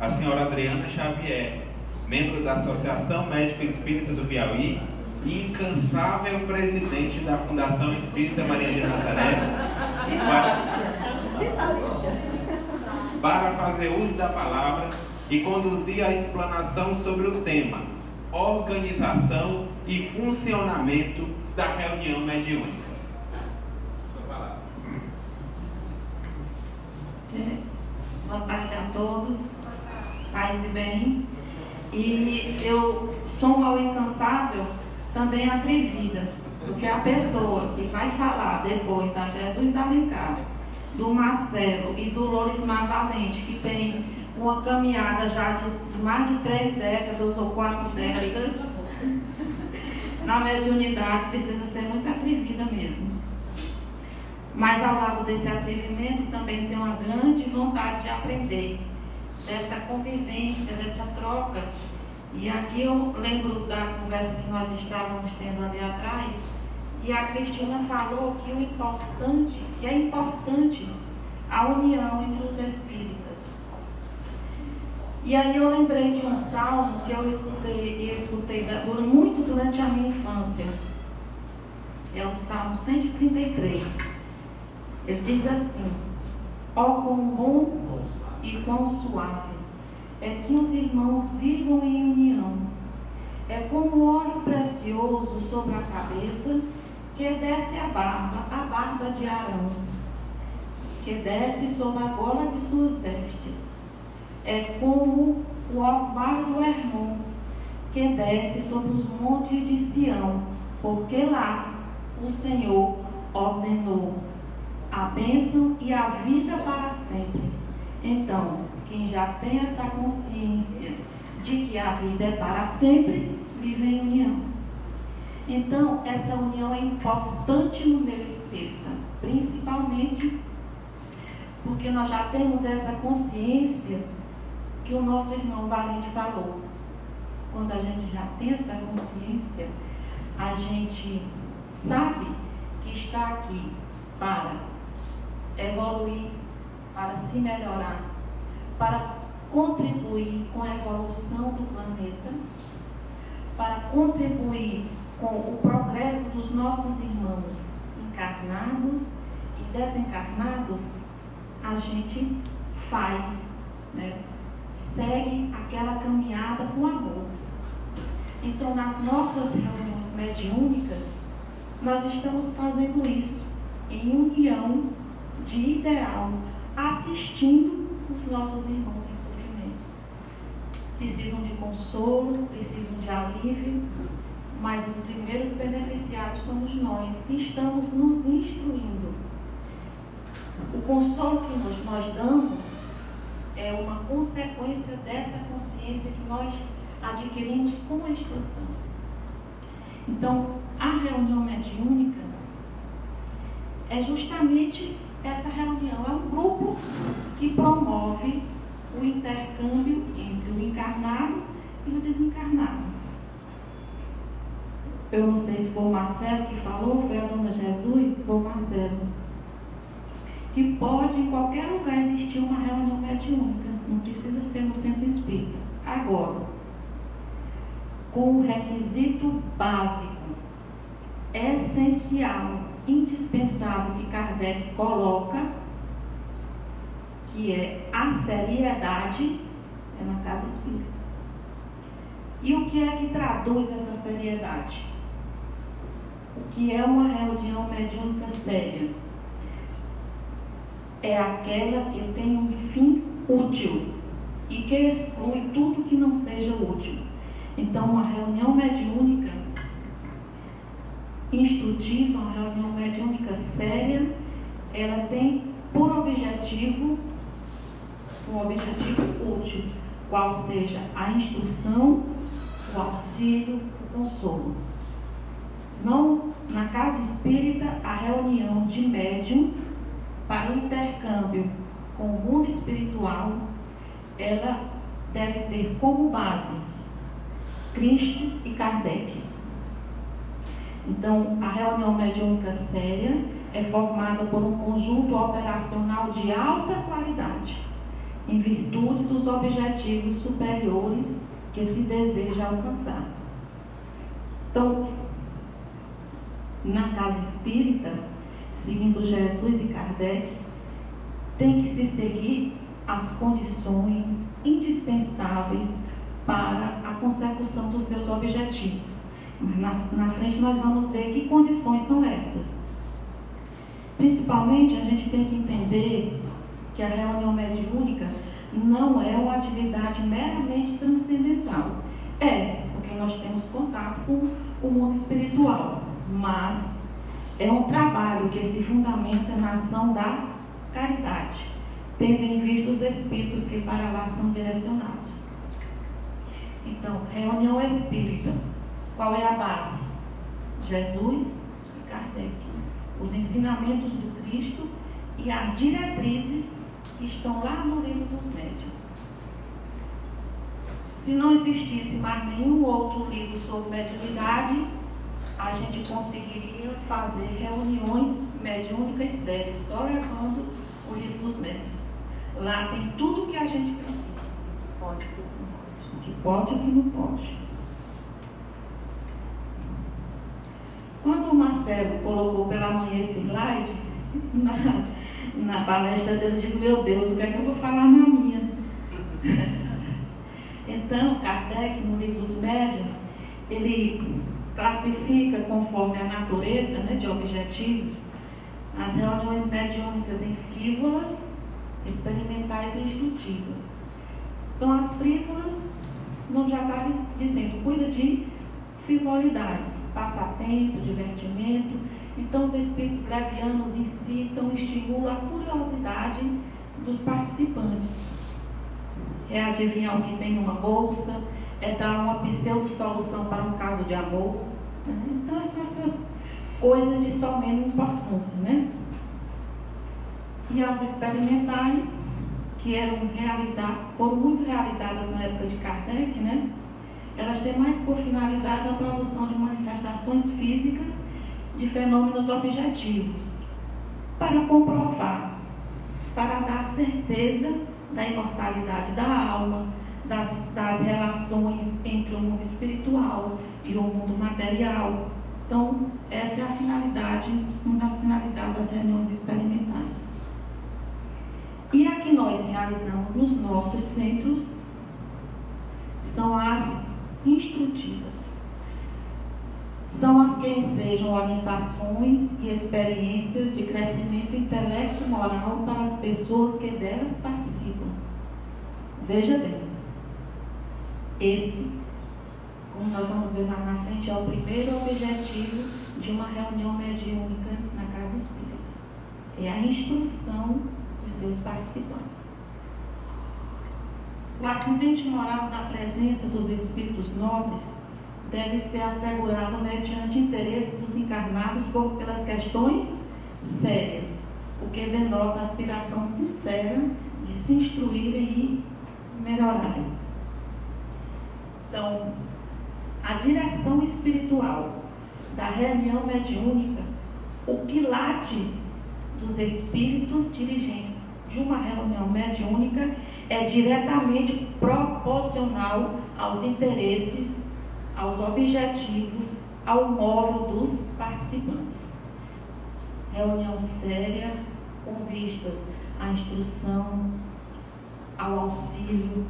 a senhora Adriana Xavier, membro da Associação Médico Espírita do Piauí e incansável presidente da Fundação Espírita Maria de Nazaré, para fazer uso da palavra e conduzir a explanação sobre o tema organização e funcionamento da reunião mediúnica. Boa tarde a todos, paz e bem. E eu sou ao incansável também atrevida, porque a pessoa que vai falar depois da Jesus Alencar, do Marcelo e do Lorismar Valente, que tem uma caminhada já de mais de 3 décadas ou 4 décadas na mediunidade, precisa ser muito atrevida mesmo. Mas ao lado desse atrevimento também tem uma grande vontade de aprender, dessa convivência, dessa troca. E aqui eu lembro da conversa que nós estávamos tendo ali atrás, e a Cristina falou que o importante, que é importante a união entre os espíritas. E aí eu lembrei de um salmo que eu escutei muito durante a minha infância. É o Salmo 133. Ele diz assim: ó quão bom e quão suave é que os irmãos vivam em união. É como óleo precioso sobre a cabeça, que desce a barba de Arão, que desce sobre a gola de suas vestes. É como o orvalho do Hermon, que desce sobre os montes de Sião, porque lá o Senhor ordenou a bênção e a vida para sempre. Então, quem já tem essa consciência de que a vida é para sempre, vive em união. Então, essa união é importante no meio espírita, principalmente porque nós já temos essa consciência que o nosso irmão Valente falou. Quando a gente já tem essa consciência, a gente sabe que está aqui para evoluir, para se melhorar, para contribuir com a evolução do planeta, para contribuir com o progresso dos nossos irmãos encarnados e desencarnados. A gente faz, né, segue aquela caminhada com amor. Então, nas nossas reuniões mediúnicas, nós estamos fazendo isso em união de ideal, assistindo os nossos irmãos em sofrimento. Precisam de consolo, precisam de alívio, mas os primeiros beneficiados somos nós, que estamos nos instruindo. O consolo que nós damos é uma consequência dessa consciência que nós adquirimos com a instrução. Então, a reunião mediúnica é justamente essa reunião, é um grupo que promove o intercâmbio entre o encarnado e o desencarnado. Eu não sei se foi o Marcelo que falou, foi a Dona Jesus, foi o Marcelo, que pode em qualquer lugar existir uma reunião mediúnica, não precisa ser no centro espírita. Agora, com o requisito básico, essencial, indispensável que Kardec coloca, que é a seriedade, é na casa espírita. E o que é que traduz essa seriedade? O que é uma reunião mediúnica séria? É aquela que tem um fim útil e que exclui tudo que não seja útil. Então, uma reunião mediúnica instrutiva, uma reunião mediúnica séria, ela tem por objetivo um objetivo útil, qual seja a instrução, o auxílio, o consolo. Não, na casa espírita, a reunião de médiuns para o intercâmbio com o mundo espiritual, ela deve ter como base Cristo e Kardec. Então, a reunião mediúnica séria é formada por um conjunto operacional de alta qualidade, em virtude dos objetivos superiores que se deseja alcançar. Então, na casa espírita, seguindo Jesus e Kardec, tem que se seguir as condições indispensáveis para a consecução dos seus objetivos. Mas na frente nós vamos ver que condições são essas. Principalmente, a gente tem que entender que a reunião mediúnica não é uma atividade meramente transcendental. É, porque nós temos contato com o mundo espiritual, mas é um trabalho que se fundamenta na ação da caridade, tendo em vista os espíritos que para lá são direcionados. Então, reunião espírita, qual é a base? Jesus e Kardec, os ensinamentos do Cristo e as diretrizes que estão lá no livro dos médiuns. Se não existisse mais nenhum outro livro sobre mediunidade, a gente conseguiria fazer reuniões mediúnicas sérias, só levando o livro dos médiuns. Lá tem tudo o que a gente precisa. Pode, o que pode e o que não pode. Quando o Marcelo colocou pela manhã esse slide, na palestra dele, eu digo, meu Deus, o que é que eu vou falar na minha? Então, Kardec, no livro dos médiuns, ele classifica conforme a natureza, né, de objetivos, as reuniões mediúnicas em frívolas, experimentais e instrutivas. Então, as frívolas, não já está dizendo, cuida de frivolidades, passatempo, divertimento. Então, os espíritos levianos incitam, estimulam a curiosidade dos participantes. É adivinhar o que tem numa bolsa, é dar uma pseudo-solução para um caso de amor. Né? Então, essas coisas de somente importância, né? E as experimentais, que foram muito realizadas na época de Kardec, né? Elas têm mais por finalidade a produção de manifestações físicas de fenômenos objetivos, para comprovar, para dar certeza da imortalidade da alma, das relações entre o mundo espiritual e o mundo material. Então, essa é a finalidade, uma das finalidades das reuniões experimentais. E a que nós realizamos nos nossos centros são as instrutivas. São as que ensejam orientações e experiências de crescimento intelecto e moral para as pessoas que delas participam. Veja bem, esse, como nós vamos ver lá na frente, é o primeiro objetivo de uma reunião mediúnica na casa espírita. É a instrução dos seus participantes. O ascendente moral da presença dos espíritos nobres deve ser assegurado mediante interesse dos encarnados pelas questões sérias, o que denota a aspiração sincera de se instruírem e melhorarem. Então, a direção espiritual da reunião mediúnica, o quilate dos espíritos dirigentes de uma reunião mediúnica é diretamente proporcional aos interesses, aos objetivos, ao móvel dos participantes. Reunião séria, com vistas à instrução, ao auxílio,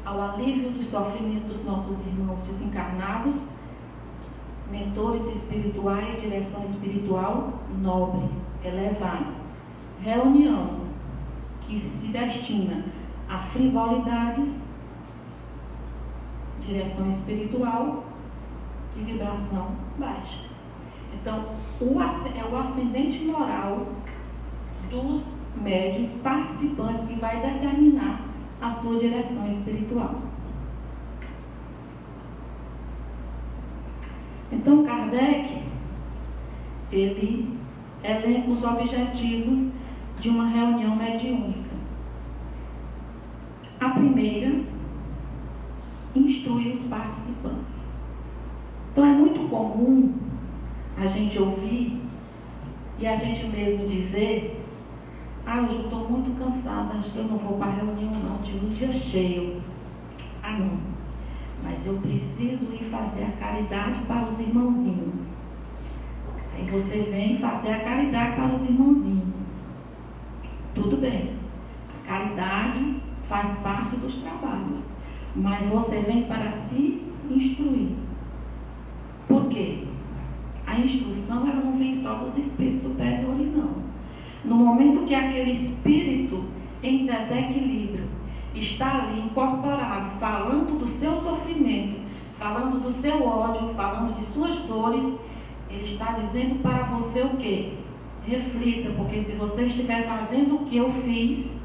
ao alívio do sofrimento dos nossos irmãos desencarnados, mentores espirituais, direção espiritual nobre, elevada. Reunião que se destina a frivolidades, direção espiritual de vibração baixa. Então, é o ascendente moral dos médiuns participantes que vai determinar a sua direção espiritual. Então, Kardec, ele elenca os objetivos de uma reunião mediúnica. A primeira, instruir os participantes. Então, é muito comum a gente ouvir e a gente mesmo dizer hoje eu estou muito cansada, acho que eu não vou para a reunião não, tive um dia cheio. Não, mas eu preciso ir fazer a caridade para os irmãozinhos. Aí você vem fazer a caridade para os irmãozinhos. Tudo bem, a caridade faz parte dos trabalhos, mas você vem para se instruir. Por quê? A instrução ela não vem só dos espíritos superiores, não. No momento que aquele espírito em desequilíbrio está ali incorporado, falando do seu sofrimento, falando do seu ódio, falando de suas dores, ele está dizendo para você o quê? Reflita, porque se você estiver fazendo o que eu fiz,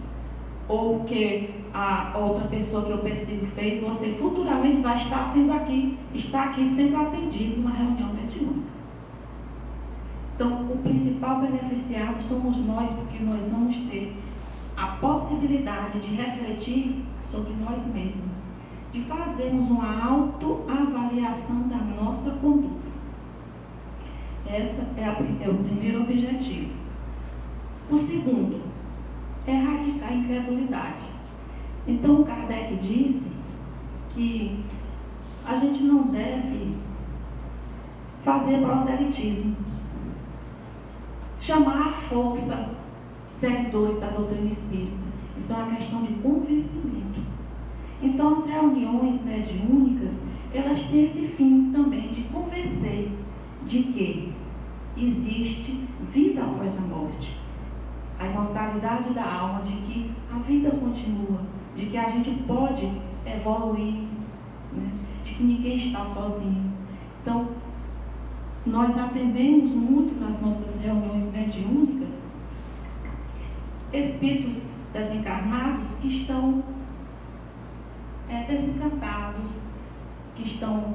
ou o que a outra pessoa que eu persigo fez, você futuramente vai estar está aqui sendo atendido numa reunião mediúnica. Então, o principal beneficiado somos nós, porque nós vamos ter a possibilidade de refletir sobre nós mesmos, de fazermos uma autoavaliação da nossa conduta. Esse é o primeiro objetivo. O segundo é erradicar a incredulidade. Então, Kardec disse que a gente não deve fazer proselitismo, chamar à força seguidores da doutrina espírita. Isso é uma questão de convencimento. Então, as reuniões mediúnicas, elas têm esse fim também de convencer de que existe vida após a morte, a imortalidade da alma, de que a vida continua, de que a gente pode evoluir, né? De que ninguém está sozinho. Então, nós atendemos muito nas nossas reuniões mediúnicas espíritos desencarnados que estão desencantados, que estão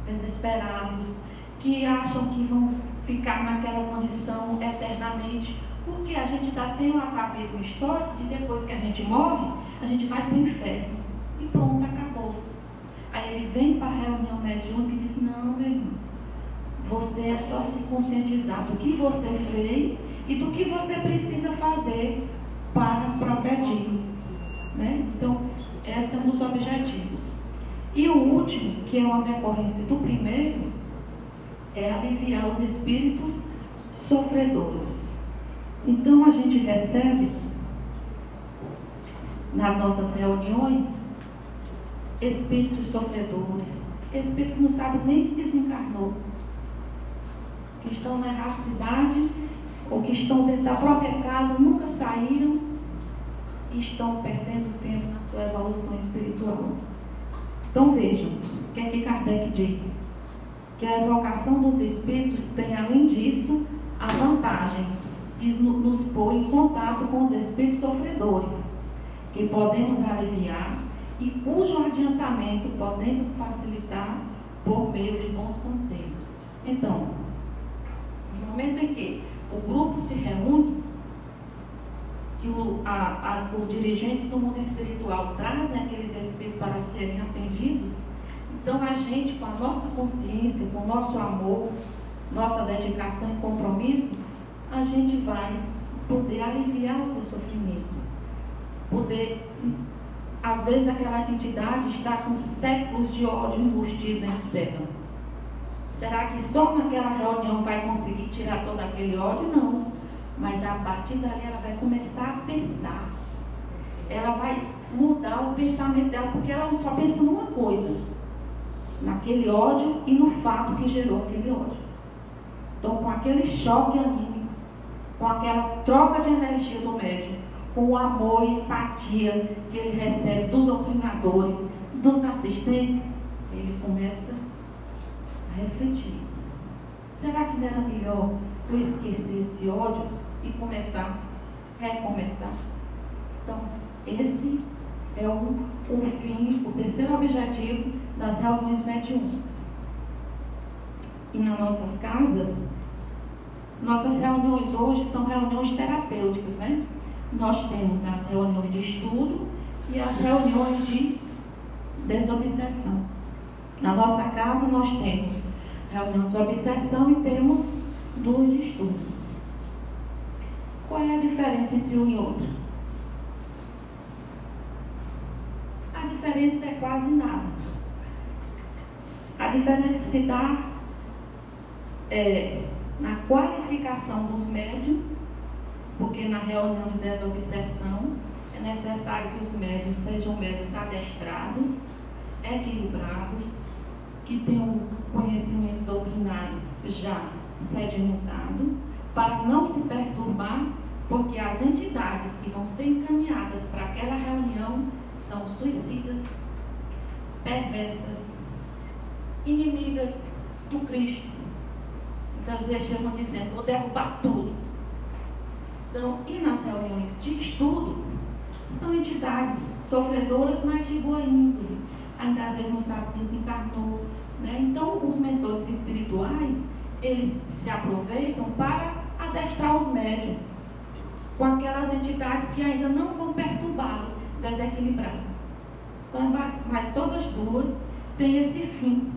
desesperados, que acham que vão ficar naquela condição eternamente, porque a gente ainda tem um atavismo histórico de depois que a gente morre, a gente vai para o inferno e pronto, acabou-se. Aí ele vem para a reunião mediúnica e diz: não, meu irmão, você é só se conscientizar do que você fez e do que você precisa fazer para progredir, né? Então, esse é um dos objetivos. E o último, que é uma decorrência do primeiro, é aliviar os espíritos sofredores. Então, a gente recebe nas nossas reuniões espíritos sofredores, espíritos que não sabem nem que desencarnou, que estão na erraticidade ou que estão dentro da própria casa, nunca saíram e estão perdendo tempo na sua evolução espiritual. Então vejam, o que é que Kardec diz? Que a evocação dos espíritos tem, além disso, a vantagem de nos pôr em contato com os espíritos sofredores, que podemos aliviar e cujo adiantamento podemos facilitar por meio de bons conselhos. Então, no momento em que o grupo se reúne, que os dirigentes do mundo espiritual trazem aqueles espíritos para serem atendidos, então a gente, com a nossa consciência, com o nosso amor, nossa dedicação e compromisso, a gente vai poder aliviar o seu sofrimento. Poder, às vezes aquela entidade está com séculos de ódio embustido dentro dela. Será que só naquela reunião vai conseguir tirar todo aquele ódio? Não. Mas a partir dali ela vai começar a pensar. Ela vai mudar o pensamento dela, porque ela só pensa numa coisa: naquele ódio e no fato que gerou aquele ódio. Então, com aquele choque anímico, com aquela troca de energia do médium, com o amor e empatia que ele recebe dos doutrinadores, dos assistentes, ele começa a refletir. Será que não era melhor eu esquecer esse ódio e recomeçar? Então, esse é o fim, o terceiro objetivo das reuniões mediúnicas. E nas nossas casas, nossas reuniões hoje são reuniões terapêuticas, né? Nós temos as reuniões de estudo e as reuniões de desobsessão. Na nossa casa nós temos reuniões de obsessão e temos duas de estudo. Qual é a diferença entre um e outro? A diferença é quase nada. A diferença se dá na qualificação dos médiuns, porque na reunião de desobsessão é necessário que os médiuns sejam médiuns adestrados, equilibrados, que tenham um conhecimento doutrinário já sedimentado, para não se perturbar, porque as entidades que vão ser encaminhadas para aquela reunião são suicidas, perversas, inimigas do Cristo. Muitas vezes chegam dizendo, vou derrubar tudo. Então, e nas reuniões de estudo, são entidades sofredoras, mas de boa índole. Ainda às vezes não sabe que desencarnou, né? Então, os mentores espirituais, eles se aproveitam para adestrar os médiuns com aquelas entidades que ainda não vão perturbá-lo, desequilibrá-lo. Então, mas todas duas têm esse fim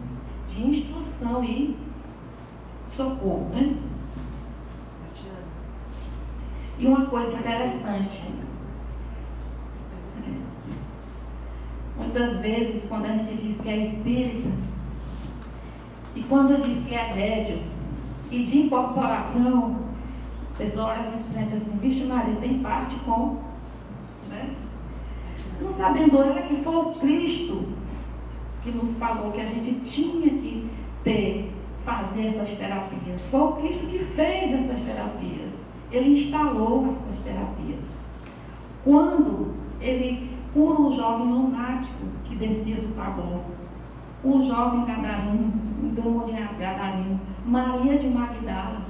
de instrução e socorro, né? E uma coisa interessante, muitas vezes quando a gente diz que é espírita, e quando diz que é médium e de incorporação, a pessoa olha de frente assim, vixe Maria, tem parte com, né? Não sabendo ela que foi o Cristo que nos falou que a gente tinha que fazer essas terapias. Foi o Cristo que fez essas terapias. Ele instalou essas terapias. Quando ele cura o jovem lunático que descia do Tabor, o jovem gadareno, o endemoniado gadareno, Maria de Magdala.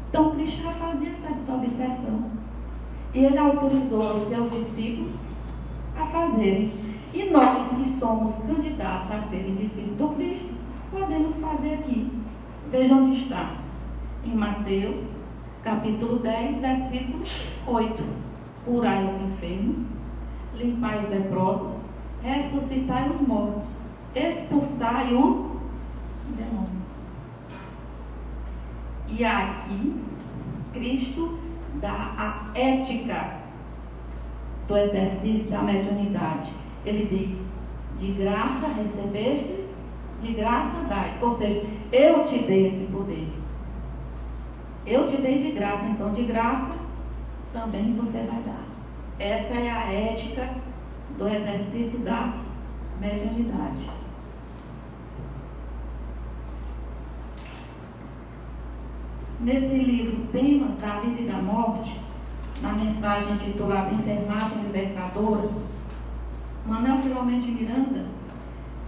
Então Cristo já fazia essa desobsessão. E ele autorizou os seus discípulos a fazerem. E nós que somos candidatos a serem discípulos do Cristo, podemos fazer aqui. Veja onde está. Em Mateus, capítulo 10, versículo 8. Curai os enfermos, limpai os leprosos, ressuscitai os mortos, expulsai os demônios. E aqui, Cristo dá a ética do exercício da mediunidade. Ele diz, de graça recebestes, de graça dai. Ou seja, eu te dei esse poder. Eu te dei de graça, então de graça também você vai dar. Essa é a ética do exercício da mediunidade. Nesse livro Temas da Vida e da Morte, na mensagem intitulada Enfermagem Libertadora, Manuel Filomeno de Miranda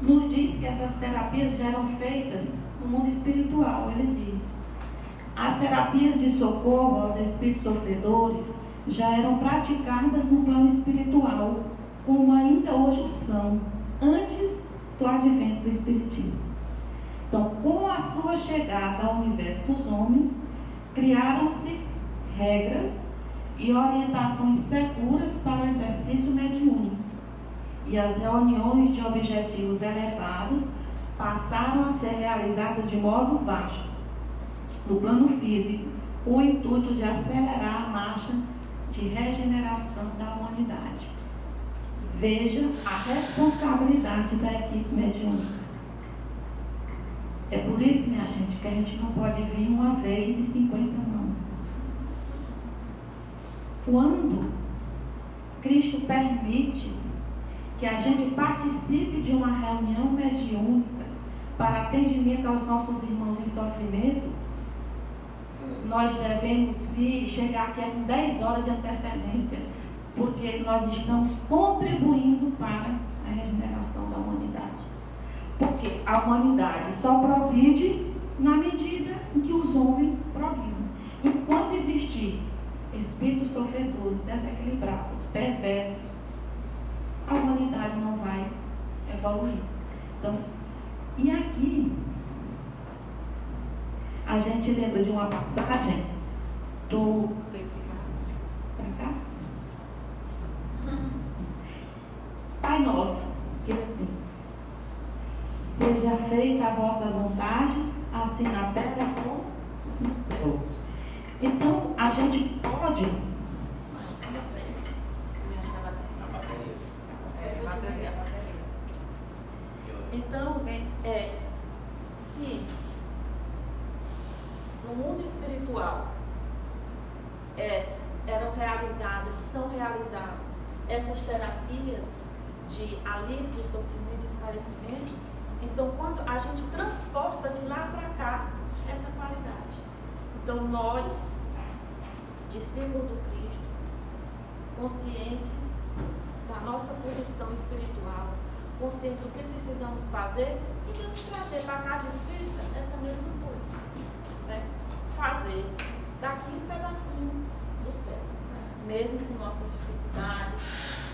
nos diz que essas terapias já eram feitas no mundo espiritual. Ele diz, as terapias de socorro aos espíritos sofredores já eram praticadas no plano espiritual, como ainda hoje o são, antes do advento do Espiritismo. Então, com a sua chegada ao universo dos homens, criaram-se regras e orientações seguras para o exercício mediúnico. E as reuniões de objetivos elevados passaram a ser realizadas de modo vasto, no plano físico, com o intuito de acelerar a marcha de regeneração da humanidade. Veja a responsabilidade da equipe mediúnica. É por isso, minha gente, que a gente não pode vir uma vez e 50 não. Quando Cristo permite que a gente participe de uma reunião mediúnica para atendimento aos nossos irmãos em sofrimento, nós devemos vir chegar aqui com 10 horas de antecedência, porque nós estamos contribuindo para a regeneração da humanidade. Porque a humanidade só progride na medida em que os homens progridam. Enquanto existir espíritos sofredores, desequilibrados, perversos, a humanidade não vai evoluir. Então, e aqui a gente lembra de uma passagem do... Pra cá? Pai Nosso, que é assim: seja feita a vossa vontade, assim na terra como no céu. Então, a gente pode... Então, se no mundo espiritual são realizadas essas terapias de alívio do sofrimento e esclarecimento, então quando a gente transporta de lá para cá essa qualidade. Então nós, discípulos do Cristo, conscientes da nossa posição espiritual, conscientes do que precisamos fazer, e temos que trazer para a casa espírita essa mesma coisa, né? Fazer daqui um pedacinho do céu, mesmo com nossas dificuldades,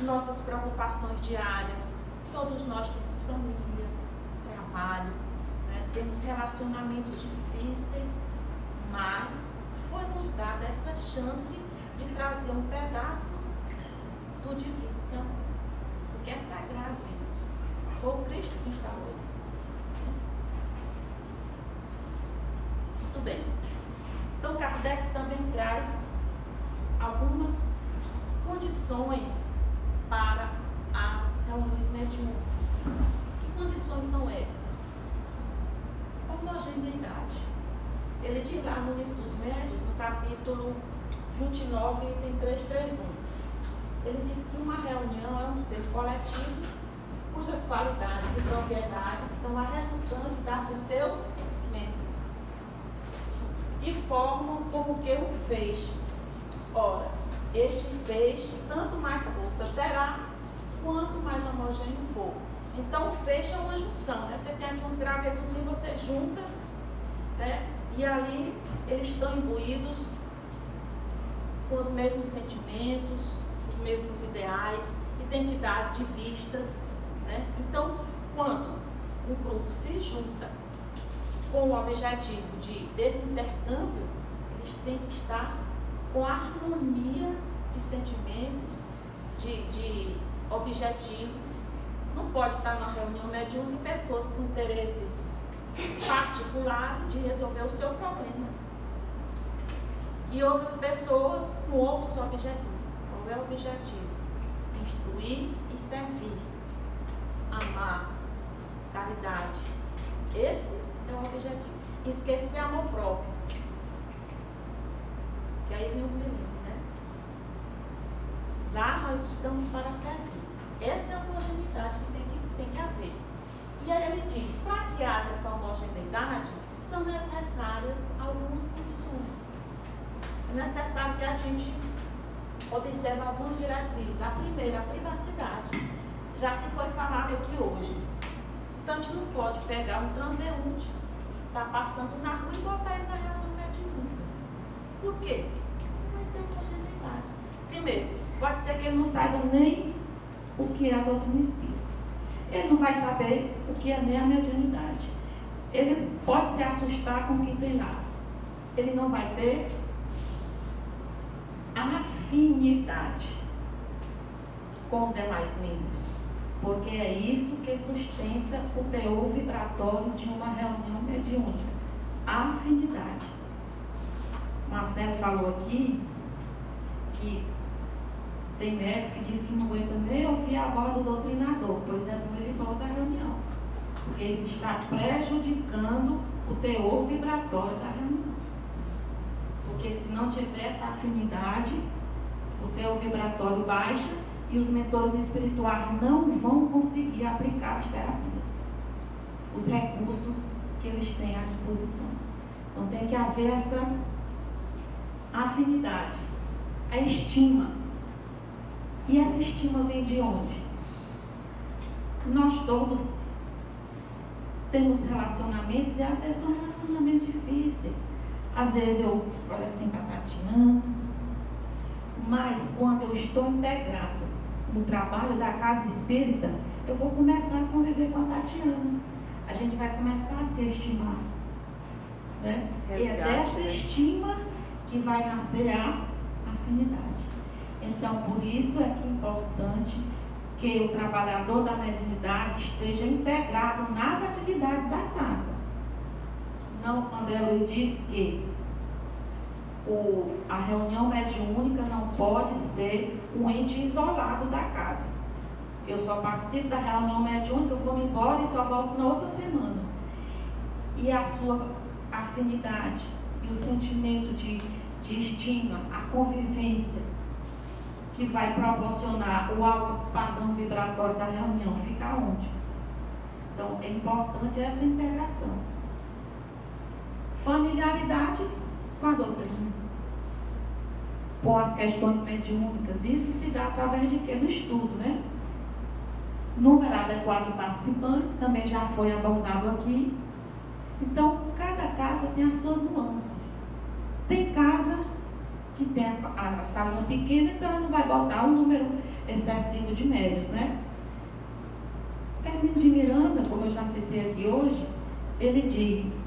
nossas preocupações diárias. Todos nós temos família, trabalho, né? Temos relacionamentos difíceis, mas foi nos dada essa chance de trazer um pedaço do divino para nós, porque é sagrado isso. Foi o Cristo que instalou isso. Muito bem. Então Kardec também traz algumas condições para as reuniões mediúnicas. Que condições são essas? Homogeneidade. Ele diz lá no Livro dos Médiuns, no capítulo 29, item 331. Ele diz que uma reunião é um ser coletivo cujas qualidades e propriedades são a resultante dos seus membros e formam como que um feixe. Ora, este feixe tanto mais força terá quanto mais homogêneo for. Então, o feixe é uma junção, né? Você tem aqui uns gravetos e você junta, né? E ali eles estão imbuídos com os mesmos sentimentos, os mesmos ideais, identidades de vistas, né? Então, quando um grupo se junta com o objetivo desse intercâmbio, eles têm que estar com harmonia de sentimentos, de objetivos. Não pode estar numa reunião mediúnica pessoas com interesses particulares de resolver o seu problema e outras pessoas com outros objetivos. Qual é o objetivo? Instruir e servir, amar, caridade. Esse é o objetivo. Esquecer amor próprio, que aí vem o perigo, né? Lá nós estamos para servir. Essa é a homogeneidade que tem que haver. E aí ele diz, para que haja essa homogeneidade, são necessárias algumas condições. É necessário que a gente observe algumas diretrizes. A primeira, a privacidade. Já se foi falado aqui hoje. Então a gente não pode pegar um transeunte, está passando na rua e botar ele na reunião mediúnica. Por quê? Não vai ter homogeneidade. Primeiro, pode ser que ele não saiba nem o que é a doutrina espírita. Ele não vai saber o que é nem a mediunidade. Ele pode se assustar com o que tem lá. Ele não vai ter afinidade com os demais membros, porque é isso que sustenta o teor vibratório de uma reunião mediúnica. A afinidade. Marcelo falou aqui que tem médicos que dizem que não aguenta nem ouvir a voz do doutrinador, pois é bom ele volta à reunião, porque isso está prejudicando o teor vibratório da reunião. Porque se não tiver essa afinidade, o teor vibratório baixa e os mentores espirituais não vão conseguir aplicar as terapias, os recursos que eles têm à disposição. Então tem que haver essa afinidade, a estima. E essa estima vem de onde? Nós todos temos relacionamentos e às vezes são relacionamentos difíceis. Às vezes eu olho assim para Tatiana, mas quando eu estou integrado no trabalho da casa espírita, eu vou começar a conviver com a Tatiana. A gente vai começar a se estimar, né? E é dessa estima que vai nascer a afinidade. Então, por isso é que é importante que o trabalhador da mediunidade esteja integrado nas atividades da casa. Não, André Luiz disse que a reunião mediúnica não pode ser um ente isolado da casa. Eu só participo da reunião mediúnica, eu vou embora e só volto na outra semana. E a sua afinidade e o sentimento de estima, a convivência que vai proporcionar o alto padrão vibratório da reunião, fica onde? Então, é importante essa integração. Familiaridade com a doutrina, com as questões mediúnicas. Isso se dá através de quê? Do estudo, né? Número adequado de participantes, também já foi abordado aqui. Então, cada casa tem as suas nuances. Tem casa que tem a sala pequena, então ela não vai botar um número excessivo de médios, né? Hermínio de Miranda, como eu já citei aqui hoje, ele diz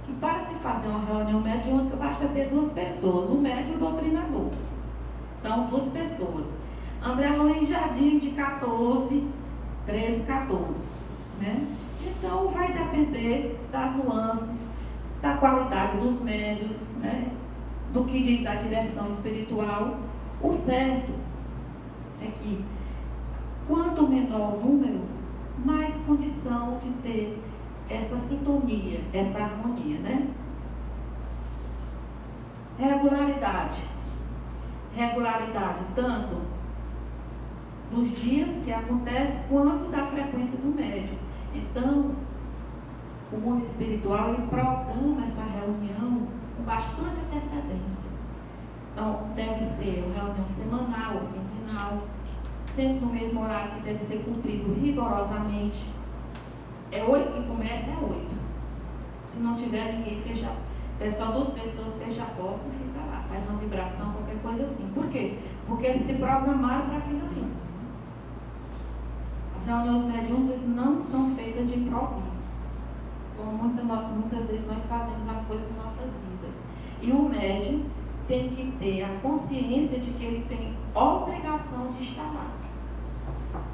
que para se fazer uma reunião mediúnica basta ter 2 pessoas, o médium e o doutrinador. Então, 2 pessoas. André Luiz já diz de 14, 13, 14, né? Então, vai depender das nuances, da qualidade dos médios, né? Do que diz a direção espiritual. O certo é que, quanto menor o número, mais condição de ter essa sintonia, essa harmonia, né? Regularidade. Regularidade tanto dos dias que acontece, quanto da frequência do médium. Então, o mundo espiritual, ele programa essa reunião com bastante antecedência. Então, deve ser uma reunião semanal ou quinzenal, sempre no mesmo horário, que deve ser cumprido rigorosamente. É 8 que começa, é 8. Se não tiver ninguém, fecha, é só 2 pessoas, fecha a porta e fica lá, faz uma vibração, qualquer coisa assim. Por quê? Porque eles se programaram para aquilo ali. As reuniões mediúnicas não são feitas de improviso, como muitas vezes nós fazemos as coisas em nossas vidas. E o médium tem que ter a consciência de que ele tem obrigação de estar lá.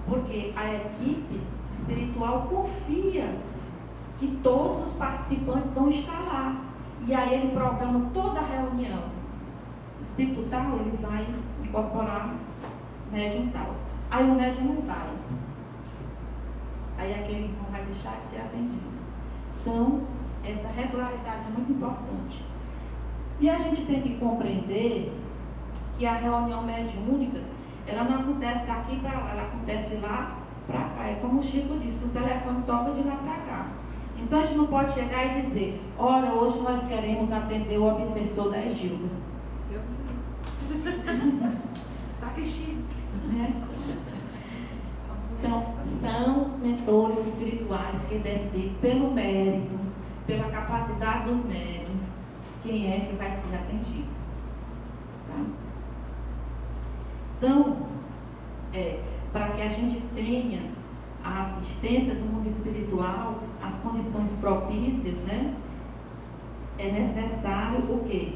Porque a equipe espiritual confia que todos os participantes vão estar lá. E aí ele programa toda a reunião. Espírito tal, ele vai incorporar médium tal. Aí o médium não vai. Aí aquele irmão vai deixar de ser atendido. Então, essa regularidade é muito importante. E a gente tem que compreender que a reunião mediúnica, ela não acontece daqui para lá, ela acontece de lá para cá. É como o Chico disse, o telefone toca de lá para cá. Então a gente não pode chegar e dizer, olha, hoje nós queremos atender o obsessor da Egilda. Tá, Cristina? Né? Então, são os mentores espirituais que decidem pelo mérito, pela capacidade dos médiuns, quem é que vai ser atendido. Tá? Então, para que a gente tenha a assistência do mundo espiritual, as condições propícias, né? É necessário o quê?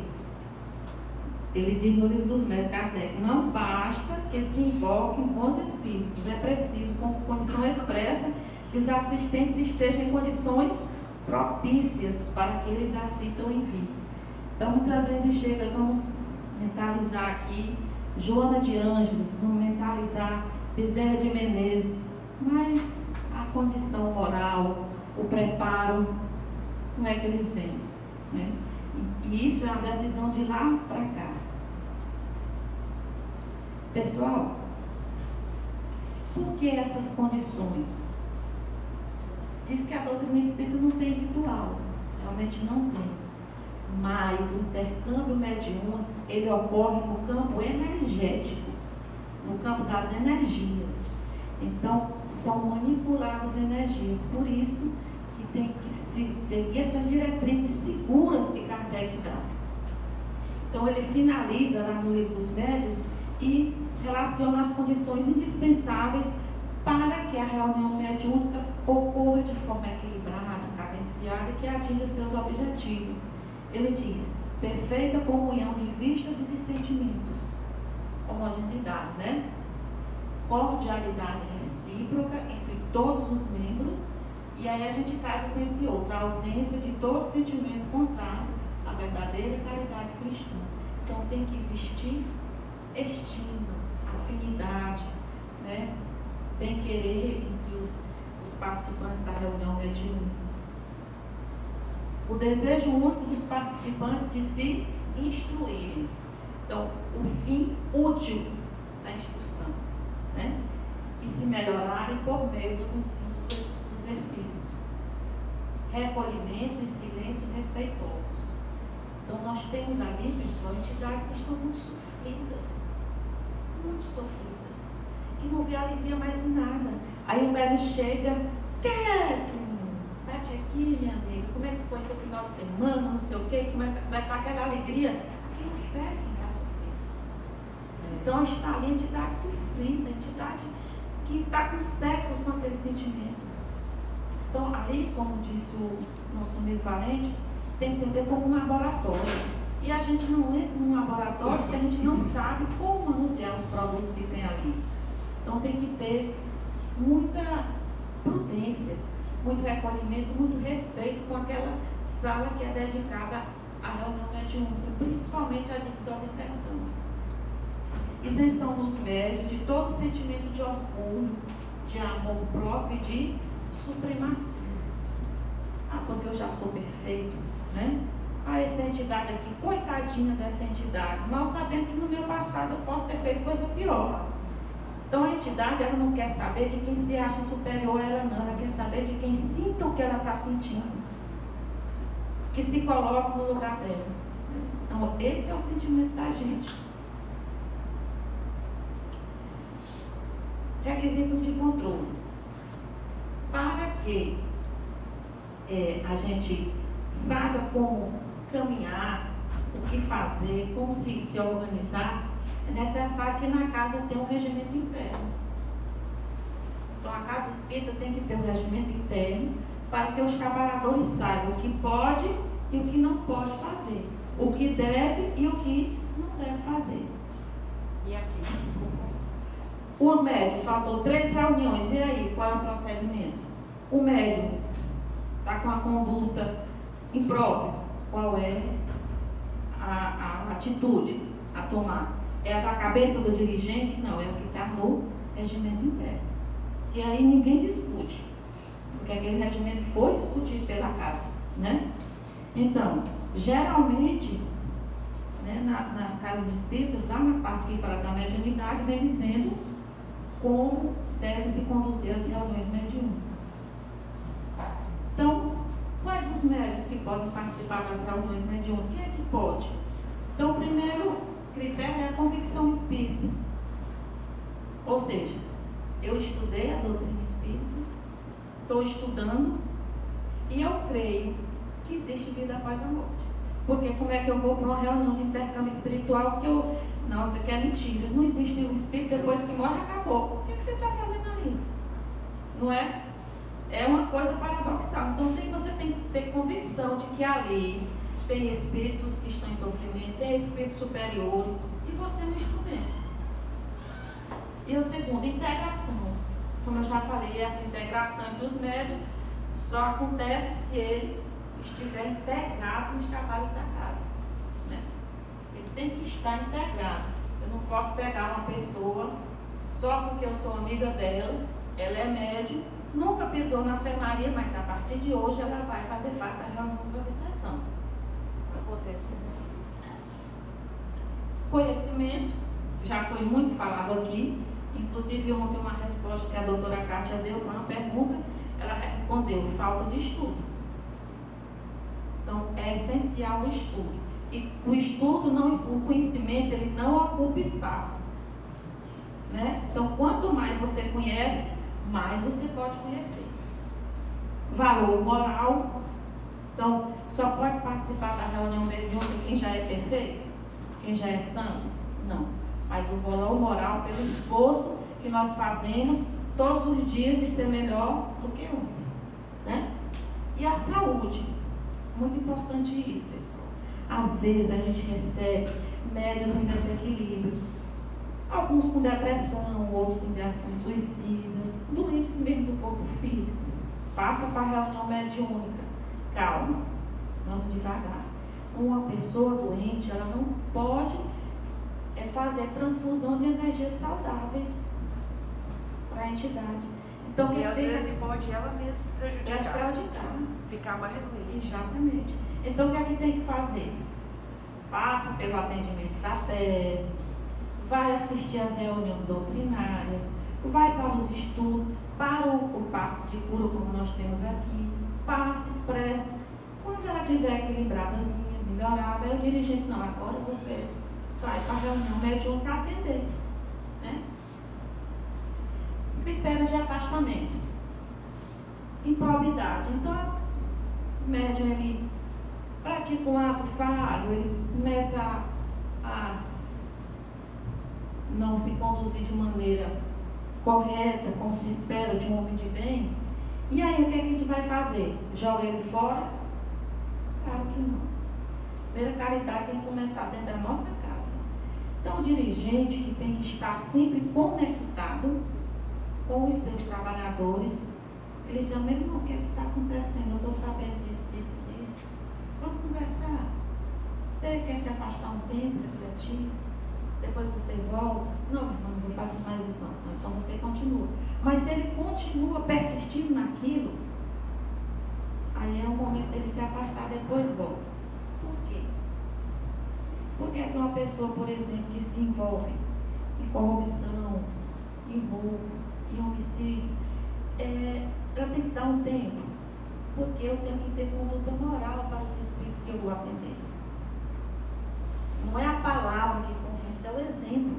Ele diz no livro dos médios, Kardec, não basta que se invoquem bons espíritos, é preciso, com condição expressa, que os assistentes estejam em condições propícias para que eles assistam em vir. Então, muitas vezes chega, vamos mentalizar aqui Joana de Ângeles, vamos mentalizar Bezerra de Menezes, mas a condição moral, o preparo, como é que eles vêm, né? E isso é uma decisão de lá para cá. Pessoal, por que essas condições? Diz que a doutrina espírita não tem ritual, realmente não tem. Mas o intercâmbio mediúnico, ele ocorre no campo energético, no campo das energias. Então, são manipuladas energias. Por isso que tem que se seguir essas diretrizes seguras que Kardec dá. Então, ele finaliza lá no livro dos médios e relaciona as condições indispensáveis para que a reunião mediúnica ocorra de forma equilibrada, cadenciada e que atinja seus objetivos. Ele diz, perfeita comunhão de vistas e de sentimentos, homogeneidade, né? Cordialidade recíproca entre todos os membros, e aí a gente casa com esse outro, a ausência de todo sentimento contrário à verdadeira caridade cristã. Então tem que existir estima, afinidade, né? Bem querer entre os participantes da reunião mediúnica. O desejo único dos participantes de se instruírem. Então, o fim útil da instrução, né? E se melhorarem por meio dos ensinos dos Espíritos. Recolhimento e silêncio respeitosos. Então, nós temos ali, pessoal, entidades que estão muito sofridas, que não vê alegria mais em nada. Aí o médium chega, bate aqui, minha amiga, como é que foi seu final de semana, não sei o quê, começa a conversar aquela alegria, aquilo fere quem está sofrendo. Então está ali a entidade sofrida, a entidade que está com séculos com aquele sentimento. Então, ali, como disse o nosso amigo Valente, tem que entender como um laboratório. E a gente não entra num laboratório se a gente não sabe como manusear os produtos que tem ali. Então tem que ter muita prudência, muito recolhimento, muito respeito com aquela sala que é dedicada à reunião mediúnica, principalmente a de desobsessão. Isenção dos médios de todo sentimento de orgulho, de amor próprio e de supremacia. Porque eu já sou perfeito, né? Essa entidade aqui, coitadinha dessa entidade, mal sabendo que no meu passado eu posso ter feito coisa pior. Então a entidade, ela não quer saber de quem se acha superior a ela, não. Ela quer saber de quem sinta o que ela está sentindo, que se coloque no lugar dela. Então esse é o sentimento da gente. Requisito de controle. Para que a gente saiba como caminhar, o que fazer, como se organizar, é necessário que na casa tenha um regimento interno. Então a casa espírita tem que ter um regimento interno para que os trabalhadores saibam o que pode e o que não pode fazer, o que deve e o que não deve fazer. E aqui, desculpa. O médium faltou 3 reuniões, e aí, qual é o procedimento? O médium está com a conduta imprópria, qual é a atitude a tomar? É a da cabeça do dirigente? Não, é o que está no regimento interno. E aí ninguém discute, porque aquele regimento foi discutido pela casa, né? Então, geralmente, né, nas casas espíritas, lá na parte que fala da mediunidade, vem dizendo como deve se conduzir as reuniões mediúnicas. Então, quais os médiuns que podem participar das reuniões mediúnicas? Quem é que pode? Então, o primeiro critério é a convicção espírita. Ou seja, eu estudei a doutrina espírita, estou estudando e eu creio que existe vida após a morte. Porque como é que eu vou para uma reunião de intercâmbio espiritual que eu... Não, isso aqui é mentira. Não existe um espírito depois que morre, acabou. O que você está fazendo aí? Não é? É uma coisa paradoxal. Então você tem que ter convicção de que ali tem espíritos que estão em sofrimento, tem espíritos superiores, e você é um instrumento. E o segundo, integração. Como eu já falei, essa integração entre os médiuns só acontece se ele estiver integrado nos trabalhos da casa, né? Ele tem que estar integrado. Eu não posso pegar uma pessoa só porque eu sou amiga dela, ela é médium, nunca pisou na enfermaria, mas a partir de hoje ela vai fazer parte da reunião de obsessão. Acontece. Conhecimento, já foi muito falado aqui, inclusive ontem uma resposta que a doutora Kátia deu para uma pergunta, ela respondeu, falta de estudo. Então, é essencial o estudo. E o estudo, o conhecimento, ele não ocupa espaço, né? Então, quanto mais você conhece, mais você pode conhecer. Valor moral. Então, só pode participar da reunião mediúnica quem já é perfeito? Quem já é santo? Não. Mas o valor moral pelo esforço que nós fazemos todos os dias de ser melhor do que ontem, né? E a saúde. Muito importante isso, pessoal. Às vezes a gente recebe médiuns em desequilíbrio. Alguns com depressão, outros com ideações suicidas, doentes mesmo do corpo físico. Passa para a reunião mediúnica. Calma, vamos devagar. uma pessoa doente, ela não pode fazer transfusão de energias saudáveis para a entidade. Então, e às vezes pode ela mesma se prejudicar. Ficar mais doente. Exatamente. Então, o que é que tem que fazer? Passa pelo atendimento fraterno, vai assistir às reuniões doutrinárias, vai para os estudos, para o passe de cura, como nós temos aqui, passe expresso. Quando ela estiver equilibradazinha, melhorada, aí o dirigente, não, agora você vai para a reunião mediúnica atender. Né? Os critérios de afastamento. Improbidade. Então, o médium, ele pratica um ato falho, ele começa a não se conduzir de maneira correta, como se espera de um homem de bem. E aí, o que é que a gente vai fazer? Joga ele fora? Claro que não. Primeira caridade tem que começar dentro da nossa casa. Então, o dirigente que tem que estar sempre conectado com os seus trabalhadores, eles dizem, meu irmão, o que é que está acontecendo? Eu estou sabendo disso. Vamos conversar. Você quer se afastar um tempo, refletir? Depois você volta? Não, meu irmão, não vou fazer mais isso não. Então você continua. Mas se ele continua persistindo naquilo, aí é o momento dele se afastar, depois volta. Por quê? Porque é que uma pessoa, por exemplo, que se envolve em corrupção, em roubo, em homicídio, ela tem que dar um tempo. Porque eu tenho que ter conduta moral para os espíritos que eu vou atender. Não é a palavra que convence, é o exemplo.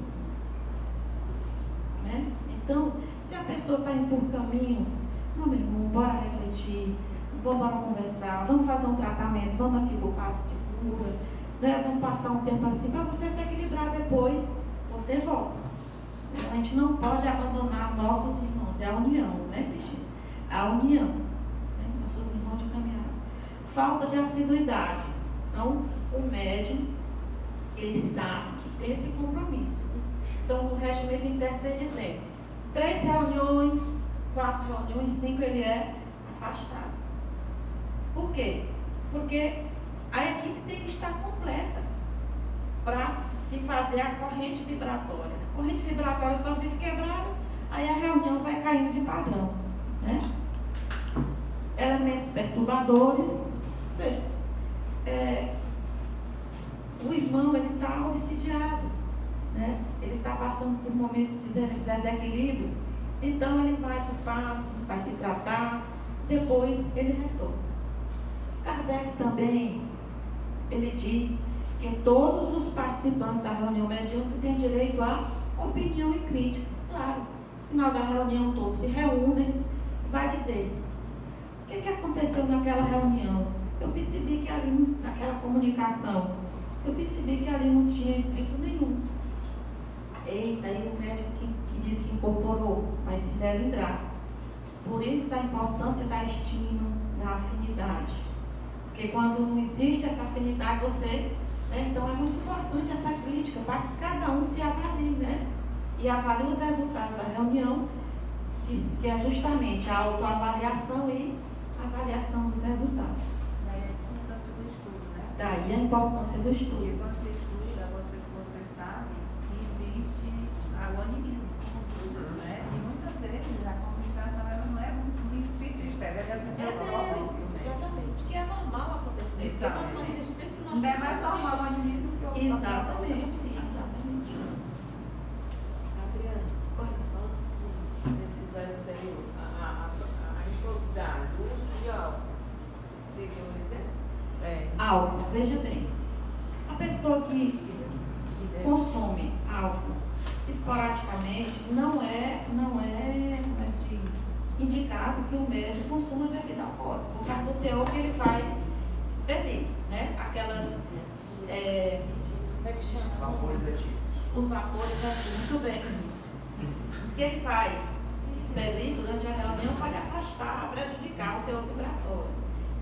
Né? Então, se a pessoa está indo por caminhos, não, meu irmão, bora refletir, vamos conversar, vamos fazer um tratamento, vamos aqui para o passe de cura, né? Vamos passar um tempo assim para você se equilibrar depois, você volta. A gente não pode abandonar nossos irmãos, é a união, né, Cristina? A união, né? Nossos irmãos de caminhada. Falta de assiduidade. Então, o médium, ele sabe que tem esse compromisso. Então, o regimento interno está dizendo 3 reuniões, 4 reuniões, 5 ele é afastado. Por quê? Porque a equipe tem que estar completa para se fazer a corrente vibratória. A corrente vibratória só vive quebrada, aí a reunião vai caindo de padrão. Né? Elementos perturbadores, ou seja, o irmão ele está obsidiado, né? Ele está passando por momentos de desequilíbrio, então ele vai para o passe, vai se tratar, depois ele retorna. Kardec também, ele diz que todos os participantes da reunião mediúnica têm direito à opinião e crítica. Claro, no final da reunião todos se reúnem e vai dizer o que aconteceu naquela reunião. Eu percebi que ali, naquela comunicação, eu percebi que ali não tinha espírito nenhum. Eita, aí o médico que disse que incorporou, mas se melindrar. Por isso a importância da estima, da afinidade. Porque quando não existe essa afinidade, você... Né, então é muito importante essa crítica, para que cada um se avalie, né? E avalie os resultados da reunião, que é justamente a autoavaliação e a avaliação dos resultados. Daí a importância do estudo, né? Daí a importância do estudo. Porque quando você estuda, você sabe que existe o animismo, né? E muitas vezes a comunicação ela não é um espírito externo, ela é deles, exatamente, que é normal acontecer. Porque nós somos espíritos, nós não é mais normal o animismo que o outro. Exatamente. Adriana, só nesse slide anterior, a improbidade, o uso de álcool, seria um exemplo? Álcool, veja bem, a pessoa que consome álcool esporadicamente não é, como é que diz, indicado que o médico consuma bebida alcoólica, por causa do teor que ele vai expelir, né? Aquelas, como é que chama? Vapores ativos. Os vapores ativos, muito bem. Que ele vai expelir durante a reunião para afastar, prejudicar o teor vibratório.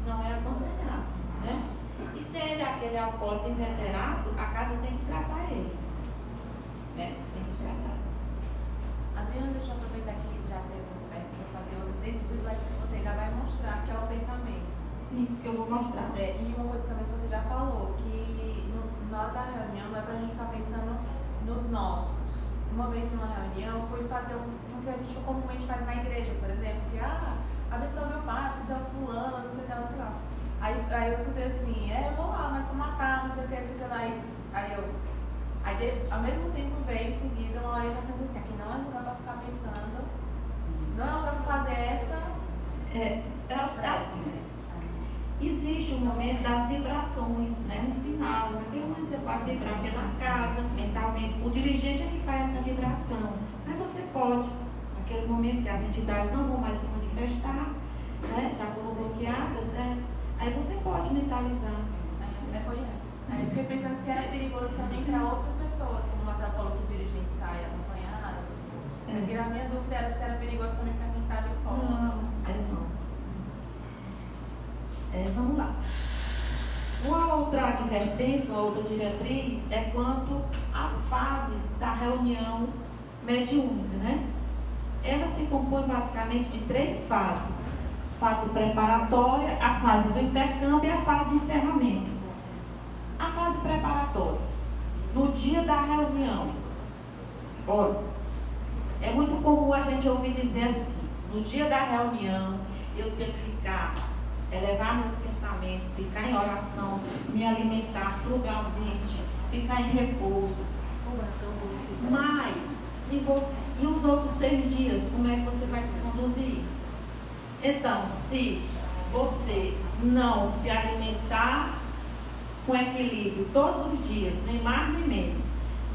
Não é aconselhável, né? E se ele é aquele alcoólico inveterado, a casa tem que tratar ele. Né? Tem que tratar. Adriana, deixa eu aproveitar que já teve para fazer outro. Dentro do slide que você ainda vai mostrar que é o pensamento. Sim, que eu vou mostrar. E uma coisa também que você já falou, que na hora da reunião não é pra gente ficar pensando nos nossos. Uma vez numa reunião, eu fui fazer um que a gente comumente faz na igreja, por exemplo, que, abençoa meu pai, abençoa fulano, não sei o que, não sei lá. Aí eu escutei assim, eu vou lá, mas pra matar, não sei o que, não sei o que lá. Aí ao mesmo tempo veio em seguida uma orientação assim, aqui não é lugar pra ficar pensando, não é lugar pra fazer essa. Assim, existe o momento das vibrações, né? No final, naquele momento você pode vibrar pela casa, mentalmente. O dirigente é que faz essa vibração. Mas você pode, naquele momento que as entidades não vão mais se manifestar, né? Já foram bloqueadas, aí você pode mentalizar. Foi antes. Aí eu fiquei pensando se era perigoso também para outras pessoas, como o Marcelo falou que o dirigente sai acompanhado. Porque a minha dúvida era se era perigoso também para quem está de fora. Não. Vamos lá. Uma outra advertência, uma outra diretriz é quanto às fases da reunião mediúnica, né? Ela se compõe basicamente de 3 fases: fase preparatória, a fase do intercâmbio e a fase de encerramento. A fase preparatória, no dia da reunião, olha, é muito comum a gente ouvir dizer assim: no dia da reunião eu tenho que elevar meus pensamentos, ficar em oração, me alimentar frugalmente, ficar em repouso. Mas, e os outros 6 dias, como é que você vai se conduzir? Então, se você não se alimentar com equilíbrio todos os dias, nem mais nem menos,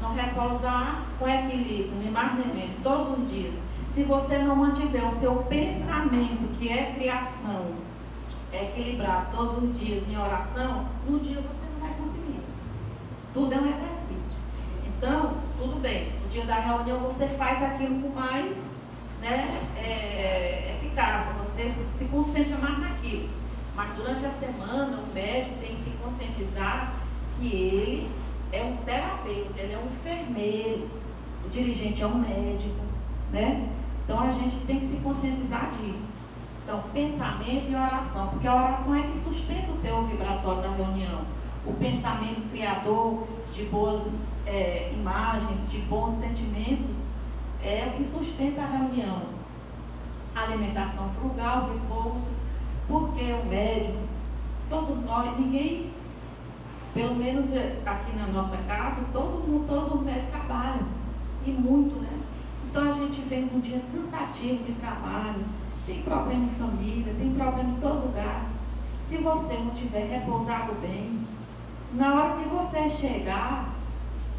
não repousar com equilíbrio, nem mais nem menos, todos os dias, se você não mantiver o seu pensamento, que é criação, equilibrar todos os dias em oração, no dia você não vai conseguir. Tudo é um exercício. Então, tudo bem, no dia da reunião você faz aquilo com mais eficácia, você se concentra mais naquilo. Mas durante a semana, o médico tem que se conscientizar que ele é um terapeuta, ele é um enfermeiro, o dirigente é um médico, né? Então a gente tem que se conscientizar disso. Então, pensamento e oração, porque a oração é que sustenta o teu vibratório da reunião. O pensamento criador de boas imagens, de bons sentimentos, é o que sustenta a reunião. Alimentação frugal, repouso, porque o médico, todos nós, ninguém, pelo menos aqui na nossa casa, todos os médicos trabalham, e muito, né? Então a gente vem num dia cansativo de trabalho, tem problema em família, tem problema em todo lugar. Se você não tiver repousado bem, na hora que você chegar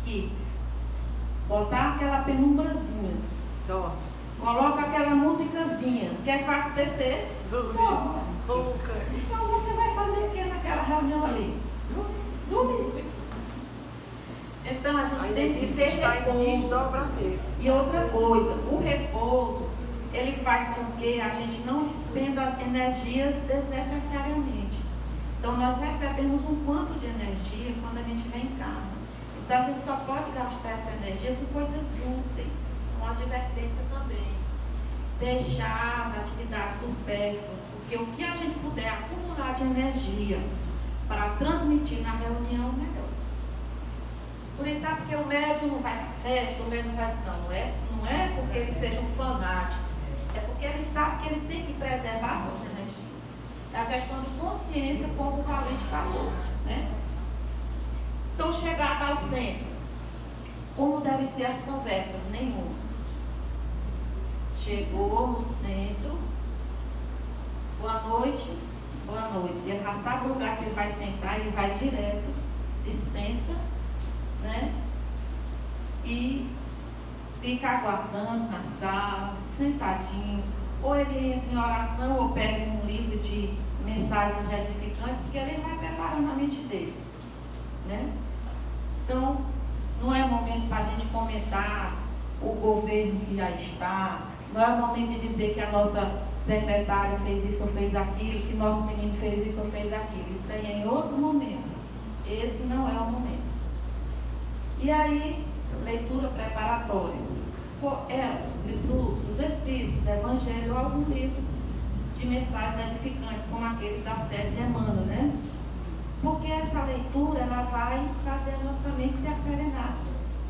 aqui, botar aquela penumbrazinha, coloca aquela musicazinha, o que é que vai acontecer? Então você vai fazer o que naquela reunião ali? Dormir. Então a gente tem que ter repouso. E outra coisa, o repouso, ele faz com que a gente não despenda energias desnecessariamente. Então nós recebemos um quanto de energia quando a gente vem em casa. Então a gente só pode gastar essa energia com coisas úteis. Uma advertência também. Deixar as atividades supérfluas, porque o que a gente puder acumular de energia para transmitir na reunião, melhor. Por isso, sabe porque o médium não vai para festa, o médium não faz. Não é porque ele seja um fanático. É porque ele sabe que ele tem que preservar suas energias. É a questão de consciência, como o Valente falou, né? Então, chegada ao centro, como devem ser as conversas? Nenhuma. Chegou no centro, boa noite. E ele já sabe o lugar que ele vai sentar, ele vai direto, se senta, né? E fica aguardando na sala, sentadinho, ou ele entra em oração, ou pega um livro de mensagens edificantes, porque ele vai preparando a mente dele, né? Então, não é momento para a gente comentar o governo que já está, não é o momento de dizer que a nossa secretária fez isso ou fez aquilo, que nosso menino fez isso ou fez aquilo. Isso aí é em outro momento. Esse não é o momento. E aí, leitura preparatória. Livro dos Espíritos, Evangelho, algum livro de mensagens edificantes, como aqueles da série de Emmanuel, né? Porque essa leitura, ela vai fazer a nossa mente se acerenar,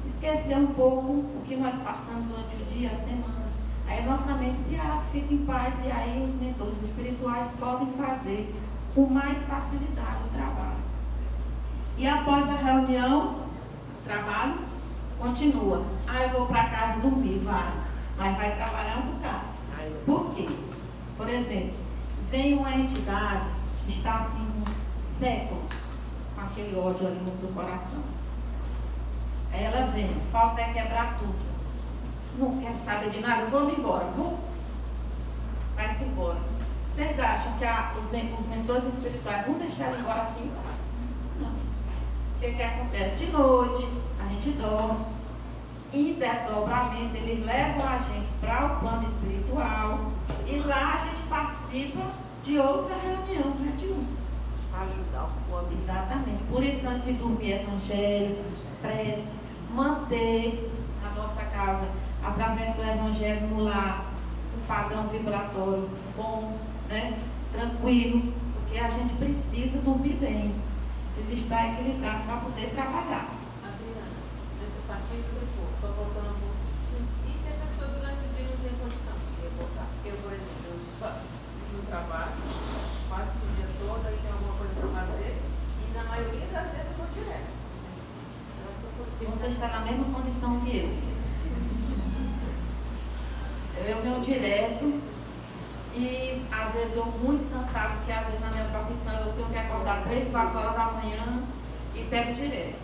esquecer um pouco o que nós passamos durante o dia, a semana. Aí a nossa mente se abre, fica em paz, e aí os mentores espirituais podem fazer com mais facilidade o trabalho. E após a reunião, o trabalho continua. Eu vou para casa dormir, mas vai trabalhar um bocado. Por quê? Por exemplo, vem uma entidade que está assim séculos com aquele ódio ali no seu coração. Aí ela vem, falta é quebrar tudo. Não quero saber de nada, vou-me embora. Vai-se embora. Vocês acham que os mentores espirituais vão deixar ele embora assim? Não. O que acontece? De noite, a gente dorme. Em desdobramento, eles levam a gente para o plano espiritual. E lá a gente participa de outra reunião, não é de uma. Ajudar o povo. Exatamente. Por isso, antes de dormir, evangelho, prece, manter a nossa casa, através do evangelho no lar, um padrão vibratório bom, né? Tranquilo, porque a gente precisa dormir bem, precisa estar equilibrado para poder trabalhar. Adriana, nessa partida depois, só voltando um pouco. E se a pessoa durante o dia não tem condição de voltar? Eu, por exemplo, eu só no trabalho, quase o dia todo, aí tem alguma coisa para fazer, e na maioria das vezes eu vou direto. Você está na mesma condição que eu. Eu venho direto e às vezes eu muito cansado, porque às vezes na minha profissão eu tenho que acordar 3, 4 horas da manhã e pego direto.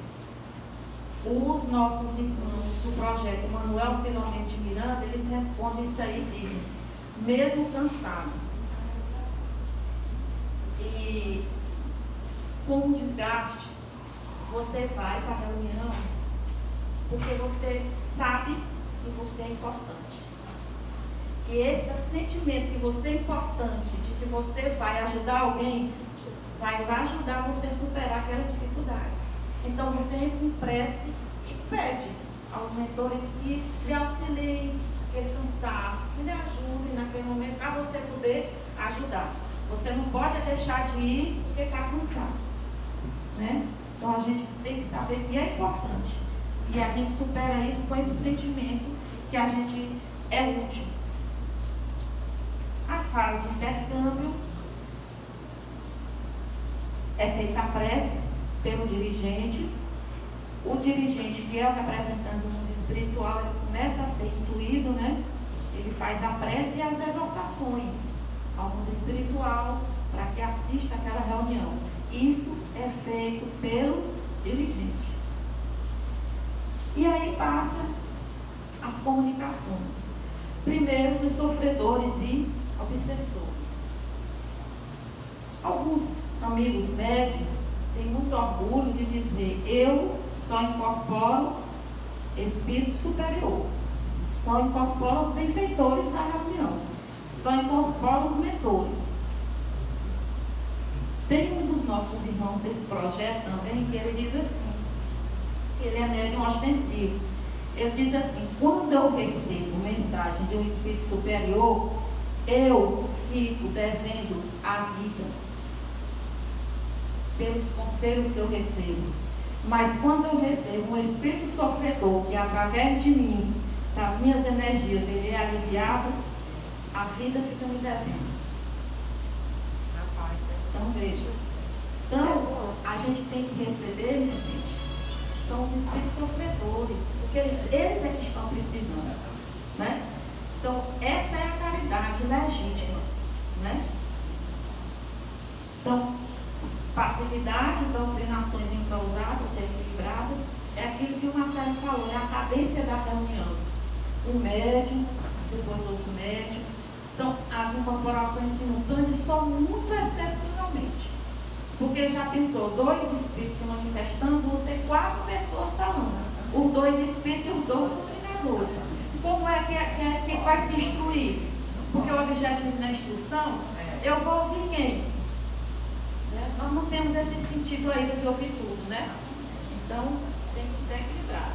Os nossos irmãos do projeto Manuel Filomeno de Miranda, eles respondem isso aí e dizem, mesmo cansado e com um desgaste, você vai para a reunião porque você sabe que você é importante. E esse sentimento que você é importante, de que você vai ajudar alguém, vai ajudar você a superar aquelas dificuldades. Então você entra em prece e pede aos mentores que lhe auxiliem aquele cansaço, que lhe ajudem naquele momento para você poder ajudar. Você não pode deixar de ir porque está cansado, né? Então a gente tem que saber que é importante. E a gente supera isso com esse sentimento que a gente é útil. A fase de intercâmbio é feita a prece pelo dirigente. O dirigente, que é o representante do mundo espiritual, ele começa a ser intuído, né? Ele faz a prece e as exortações ao mundo espiritual para que assista aquela reunião. Isso é feito pelo dirigente. E aí passa as comunicações. Primeiro, dos sofredores e obsessores. Alguns amigos médios têm muito orgulho de dizer: eu só incorporo espírito superior, só incorporo os benfeitores da reunião, só incorporo os mentores. Tem um dos nossos irmãos desse projeto também que ele diz assim, ele é médium ostensivo. Ele diz assim: quando eu recebo mensagem de um espírito superior, eu fico devendo a vida pelos conselhos que eu recebo. Mas quando eu recebo um espírito sofredor que através de mim, das minhas energias, ele é aliviado, a vida fica me devendo. Então veja, então a gente tem que receber, minha gente, são os espíritos sofredores, porque eles é que estão precisando, né? Então essa é a caridade legítima, né? Então, passividade, doutrinações encausadas, equilibradas, é aquilo que o Marcelo falou, é a cadência da reunião. Um médium, depois outro médium. Então, as incorporações simultâneas são muito excepcionalmente. Porque já pensou, 2 espíritos se manifestando, você 4 pessoas falando. Os 2 espíritos e os 2 doutrinadores. Como é que vai se instruir? Porque o objetivo da instrução, eu vou ouvir quem? Nós não temos esse sentido aí de ouvir tudo, né? Então, tem que ser equilibrado.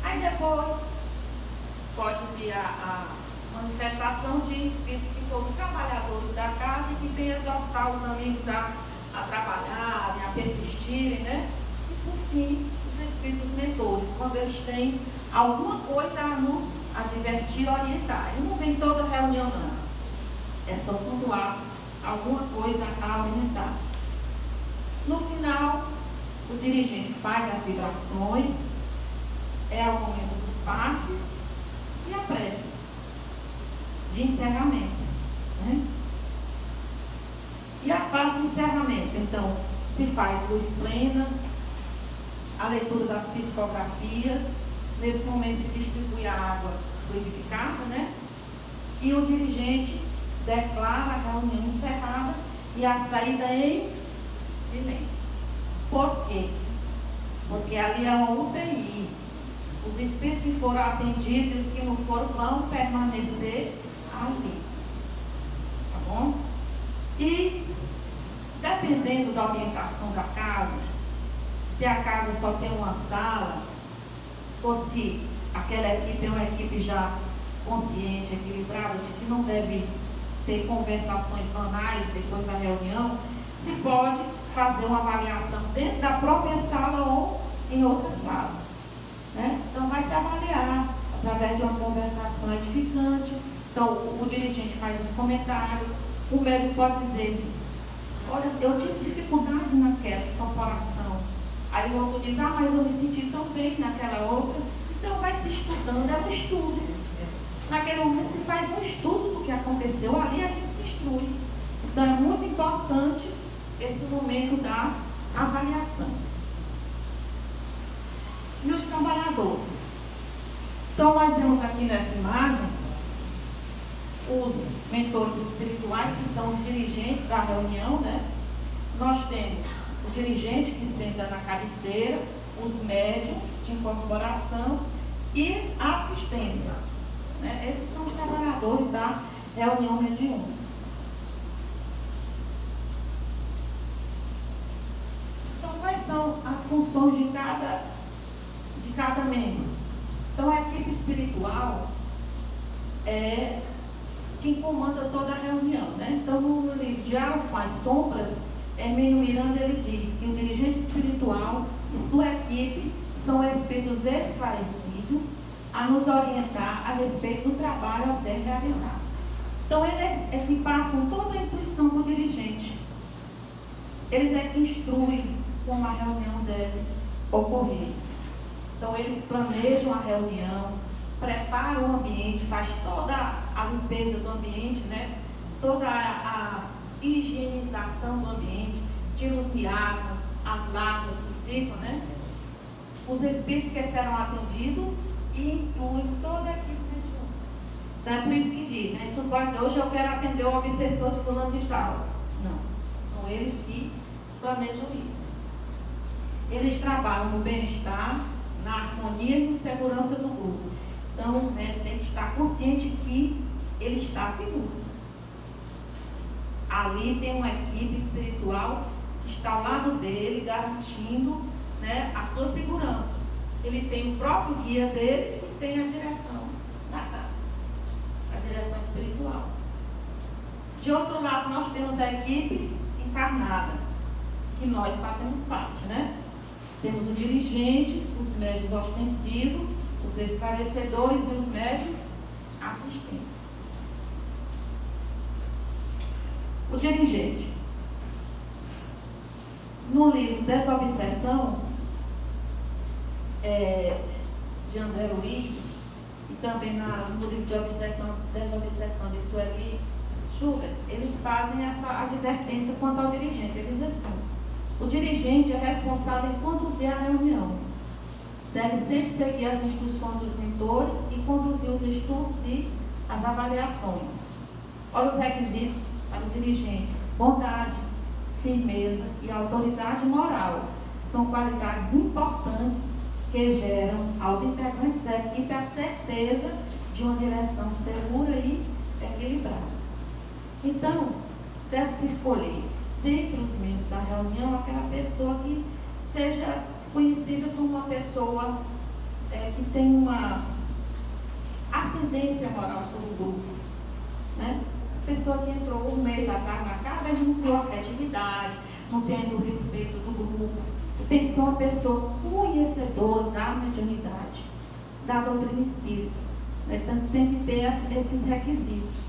Aí depois, pode vir a manifestação de espíritos que foram trabalhadores sempre exortar os amigos a trabalharem, a persistirem, né? E, por fim, os espíritos mentores, quando eles têm alguma coisa a nos advertir, orientar. E não vem toda reunião, não. É só quando há alguma coisa a orientar. No final, o dirigente faz as vibrações, é o momento dos passes e a prece de encerramento, né? E a fase de encerramento, então, se faz luz plena, a leitura das psicografias, nesse momento se distribui a água fluidificada, né? E o dirigente declara a reunião encerrada e a saída em silêncio. Por quê? Porque ali é uma UTI. Os espíritos que foram atendidos e os que não foram vão permanecer ali. Tá bom? E, dependendo da orientação da casa, se a casa só tem uma sala, ou se aquela equipe é uma equipe já consciente, equilibrada, de que não deve ter conversações banais depois da reunião, se pode fazer uma avaliação dentro da própria sala ou em outra sala, né? Então vai se avaliar através de uma conversação edificante. Então o dirigente faz os comentários, o médico pode dizer: olha, eu tive dificuldade naquela incorporação. Aí o outro diz: ah, mas eu me senti tão bem naquela outra. Então vai se estudando, é um estudo. Naquele momento se faz um estudo do que aconteceu, ali a gente se instrui. Então é muito importante esse momento da avaliação. E os trabalhadores. Então nós vemos aqui nessa imagem os mentores espirituais, que são os dirigentes da reunião, né? Nós temos o dirigente que senta na cabeceira, os médiuns de incorporação e a assistência, né? Esses são os trabalhadores da reunião mediúnica. Então, quais são as funções de cada membro? Então, a equipe espiritual é quem comanda toda a reunião, né? Então, no livro Diálogo com as Sombras, Hermínio Miranda, ele diz que o dirigente espiritual e sua equipe são espíritos esclarecidos a nos orientar a respeito do trabalho a ser realizado. Então, eles é que passam toda a intuição para o dirigente. Eles é que instruem como a reunião deve ocorrer. Então, eles planejam a reunião, preparam o ambiente, faz toda a limpeza do ambiente, né? Toda a higienização do ambiente, tira os miasmas, as larvas que ficam, né? Os espíritos que serão atendidos e incluem toda a equipe mediúnica. Então é por isso que diz, né? Tu vai dizer, hoje eu quero atender o obsessor de fulano de tal. Não, são eles que planejam isso. Eles trabalham no bem-estar, na harmonia e na segurança do grupo. Então o médico tem que estar consciente que ele está seguro. Ali tem uma equipe espiritual que está ao lado dele, garantindo, né, a sua segurança. Ele tem o próprio guia dele e tem a direção da casa, a direção espiritual. De outro lado, nós temos a equipe encarnada, que nós fazemos parte, né? Temos o dirigente, os médios ostensivos, os esclarecedores e os médios assistentes. O dirigente. No livro Desobsessão, de André Luiz, e também no livro de Desobsessão de Sueli Schubert, eles fazem essa advertência quanto ao dirigente. Eles dizem assim: o dirigente é responsável em conduzir a reunião. Deve sempre seguir as instruções dos mentores e conduzir os estudos e as avaliações. Olha os requisitos para o dirigente: bondade, firmeza e autoridade moral. São qualidades importantes que geram aos integrantes da equipe a certeza de uma direção segura e equilibrada. Então, deve-se escolher, dentre os membros da reunião, aquela pessoa que seja conhecida como uma pessoa que tem uma ascendência moral sobre o grupo, né? A pessoa que entrou um mês está na casa, ele não tem afetividade, não tem o respeito do grupo. Tem que ser uma pessoa conhecedora da mediunidade, da doutrina espírita. Então, tem que ter esses requisitos.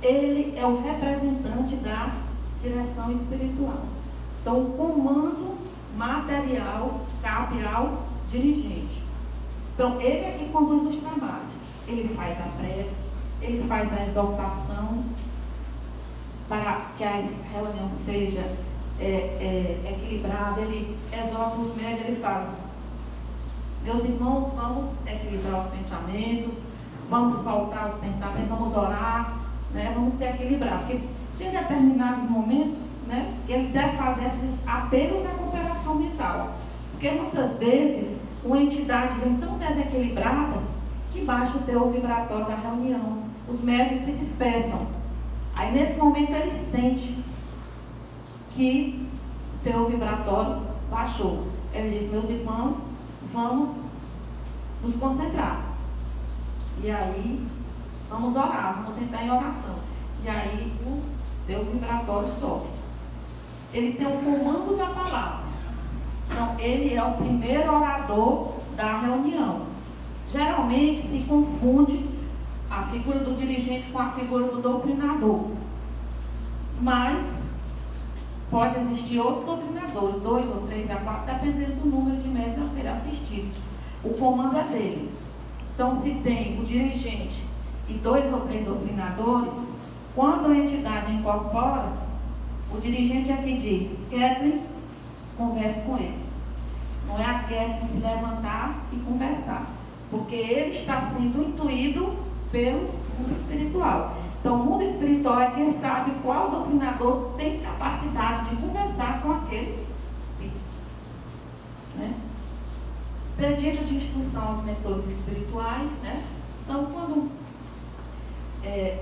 Ele é o representante da direção espiritual. Então, o comando material cabe ao dirigente. Então, ele é que conduz os trabalhos. Ele faz a prece, ele faz a exaltação, para que a reunião seja equilibrada. Ele exalta os médios, ele fala: meus irmãos, vamos equilibrar os pensamentos, vamos voltar os pensamentos, vamos orar, né? Vamos se equilibrar. Porque tem determinados momentos, né, que ele deve fazer esses apelos à cooperação mental. Porque muitas vezes uma entidade vem tão desequilibrada que baixa o teor vibratório da reunião. Os médios se dispersam. Aí nesse momento ele sente que o teor vibratório baixou. Ele diz: meus irmãos, vamos nos concentrar. E aí vamos orar, vamos entrar em oração. E aí o teor vibratório sobe. Ele tem o comando da palavra. Então, ele é o primeiro orador da reunião. Geralmente se confunde a figura do dirigente com a figura do doutrinador. Mas pode existir outros doutrinadores, 2 ou 3 a 4, dependendo do número de médios a serem assistidos. O comando é dele. Então, se tem o dirigente e 2 ou 3 doutrinadores, quando a entidade incorpora, o dirigente é que diz: Kathleen, converse com ele. Não é a Kathleen se levantar e conversar, porque ele está sendo intuído pelo mundo espiritual. Então, o mundo espiritual é quem sabe qual doutrinador tem capacidade de conversar com aquele espírito, né? Pedido de instrução aos mentores espirituais, né? Então, quando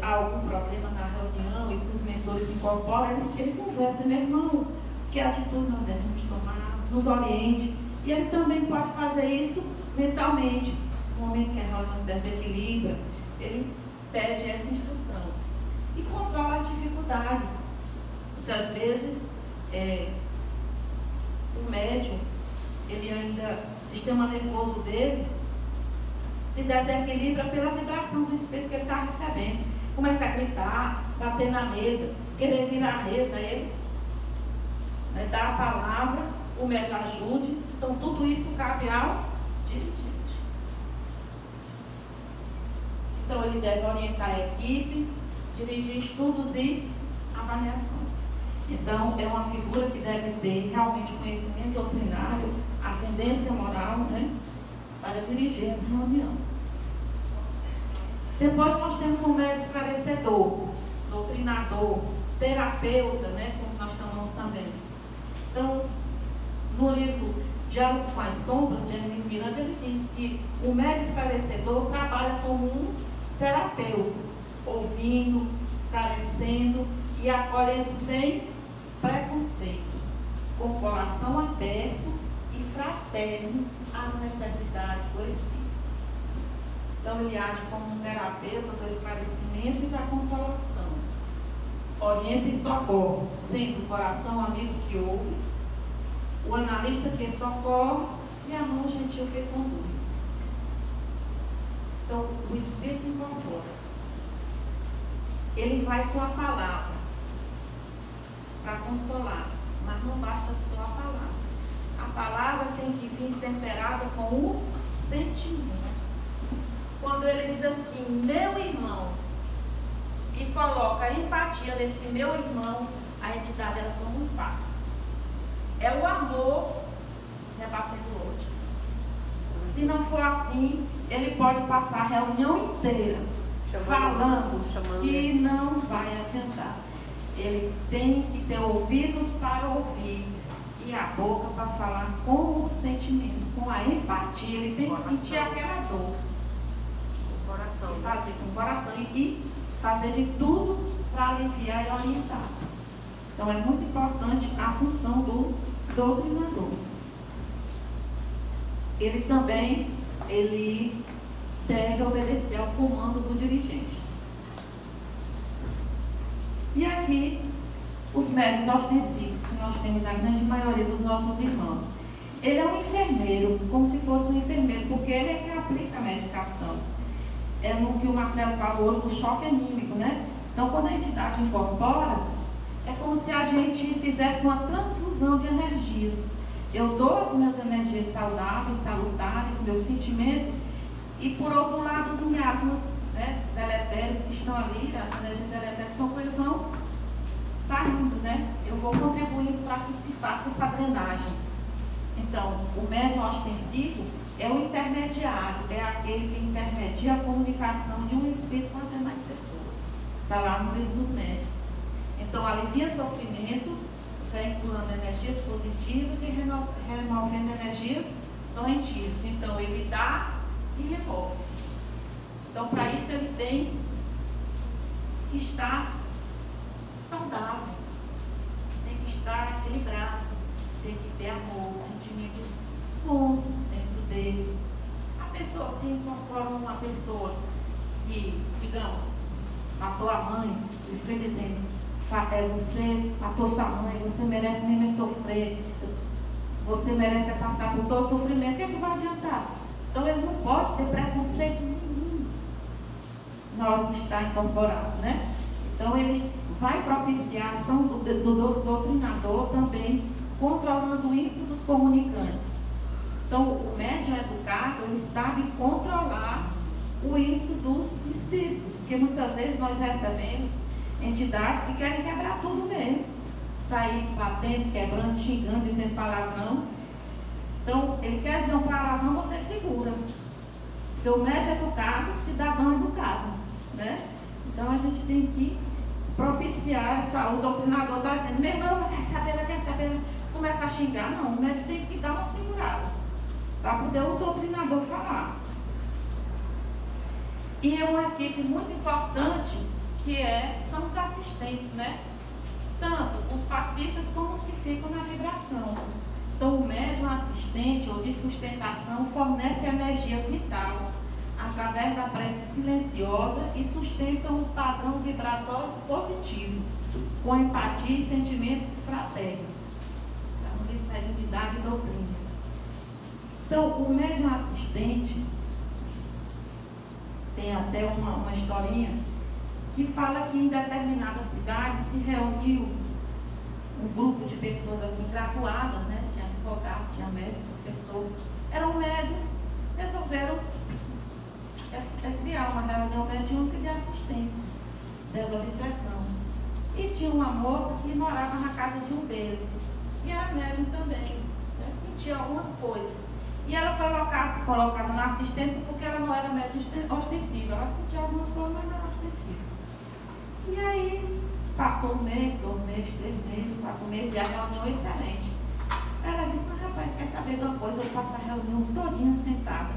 há algum problema na reunião e que os mentores incorporam, ele conversa: meu irmão, que atitude nós devemos tomar, nos oriente. E ele também pode fazer isso mentalmente. No momento que a reunião se desequilibra, ele pede essa instrução e controla as dificuldades. Muitas vezes o médium, ele ainda, o sistema nervoso dele se desequilibra pela vibração do espírito que ele está recebendo. Começa a gritar, bater na mesa, querer virar a mesa, ele dá a palavra, o médium ajude. Então tudo isso cabe ao dirigente. Então ele deve orientar a equipe, dirigir estudos e avaliações. Então é uma figura que deve ter realmente conhecimento doutrinário, ascendência moral, né, para dirigir a reunião. Depois nós temos um médium esclarecedor, doutrinador, terapeuta, né, como nós chamamos também. Então, no livro Diálogo com as Sombras, de Hermínio Miranda, ele diz que o médium esclarecedor trabalha como um terapeuta, ouvindo, esclarecendo e acolhendo sem preconceito, com o coração aberto e fraterno às necessidades do espírito. Então, ele age como um terapeuta do esclarecimento e da consolação. Orienta e socorre, sendo o coração amigo que ouve, o analista que socorre e a mão gentil que conduz. Então, o Espírito incorpora. Ele vai com a palavra para consolar, mas não basta só a palavra. A palavra tem que vir temperada com o sentimento. Quando ele diz assim, meu irmão, e coloca a empatia nesse meu irmão, a entidade ela toma um impacto. É o amor rebatendo o outro. Se não for assim, ele pode passar a reunião inteira falando e não vai adiantar. Ele tem que ter ouvidos para ouvir e a boca para falar com o sentimento, com a empatia. Ele tem que sentir aquela dor. Coração. E fazer com o coração e fazer de tudo para aliviar e orientar. Então é muito importante a função do doutrinador. Ele também deve obedecer ao comando do dirigente. E aqui, os médios ostensivos, que nós temos na grande maioria dos nossos irmãos. Ele é um enfermeiro, como se fosse um enfermeiro, porque ele é que aplica a medicação. É no que o Marcelo falou hoje, do choque anímico, né? Então, quando a entidade incorpora, é como se a gente fizesse uma transfusão de energias. Eu dou as minhas energias saudáveis, salutares, meu sentimento, e por outro lado, os miasmas, né, deletérios que estão ali, as energias deletérias que estão com ele, vão saindo, né? Eu vou contribuindo para que se faça essa drenagem. Então, o médium ostensivo é o intermediário, é aquele que intermedia a comunicação de um espírito com as demais pessoas. Está lá no livro dos médiuns. Então, alivia sofrimentos, veiculando energias positivas e removendo energias doentias. Então, ele dá e remove. Então, para isso, ele tem que estar saudável, tem que estar equilibrado, tem que ter amor, sentimentos bons dentro dele. A pessoa, se incorpora uma pessoa que, digamos, matou a mãe, ele fica dizendo: você matou sua mãe, você merece mesmo sofrer, você merece passar por todo sofrimento, o que é que vai adiantar? Então ele não pode ter preconceito nenhum na hora que está incorporado, né? Então ele vai propiciar a ação do doutrinador também, controlando o ímpeto dos comunicantes. Então o médium educado, ele sabe controlar o ímpeto dos espíritos, porque muitas vezes nós recebemos entidades que querem quebrar tudo mesmo, sair batendo, quebrando, xingando, dizendo palavrão. Então, ele quer dizer um palavrão, você segura. Porque o médium educado, cidadão educado, né? Então, a gente tem que propiciar essa. O doutrinador está dizendo: meu irmão, quer saber, começa a xingar. Não, o médium tem que dar uma segurada para poder o doutrinador falar. E é uma equipe muito importante, que são os assistentes, né? Tanto os passistas como os que ficam na vibração. Então, o médium assistente ou de sustentação fornece energia vital através da prece silenciosa e sustenta um padrão vibratório positivo, com empatia e sentimentos fraternos. Está no livro Mediunidade e Doutrina. Então, o médium assistente tem até uma historinha que fala que em determinada cidade se reuniu um grupo de pessoas assim graduadas, né? Tinha advogado, tinha médico, professor, eram médicos, resolveram criar uma reunião mediúnica de assistência, desobsessão. E tinha uma moça que morava na casa de um deles, e era médium também, né? Sentia algumas coisas. E ela foi colocada na assistência porque ela não era médium ostensiva, ela sentia alguns problemas, mas não era ostensiva. E aí, passou 1 mês, 2 meses, 3 meses, 4 meses, e a reunião excelente. Ela disse: mas rapaz, quer saber de uma coisa? Eu passo a reunião todinha sentada.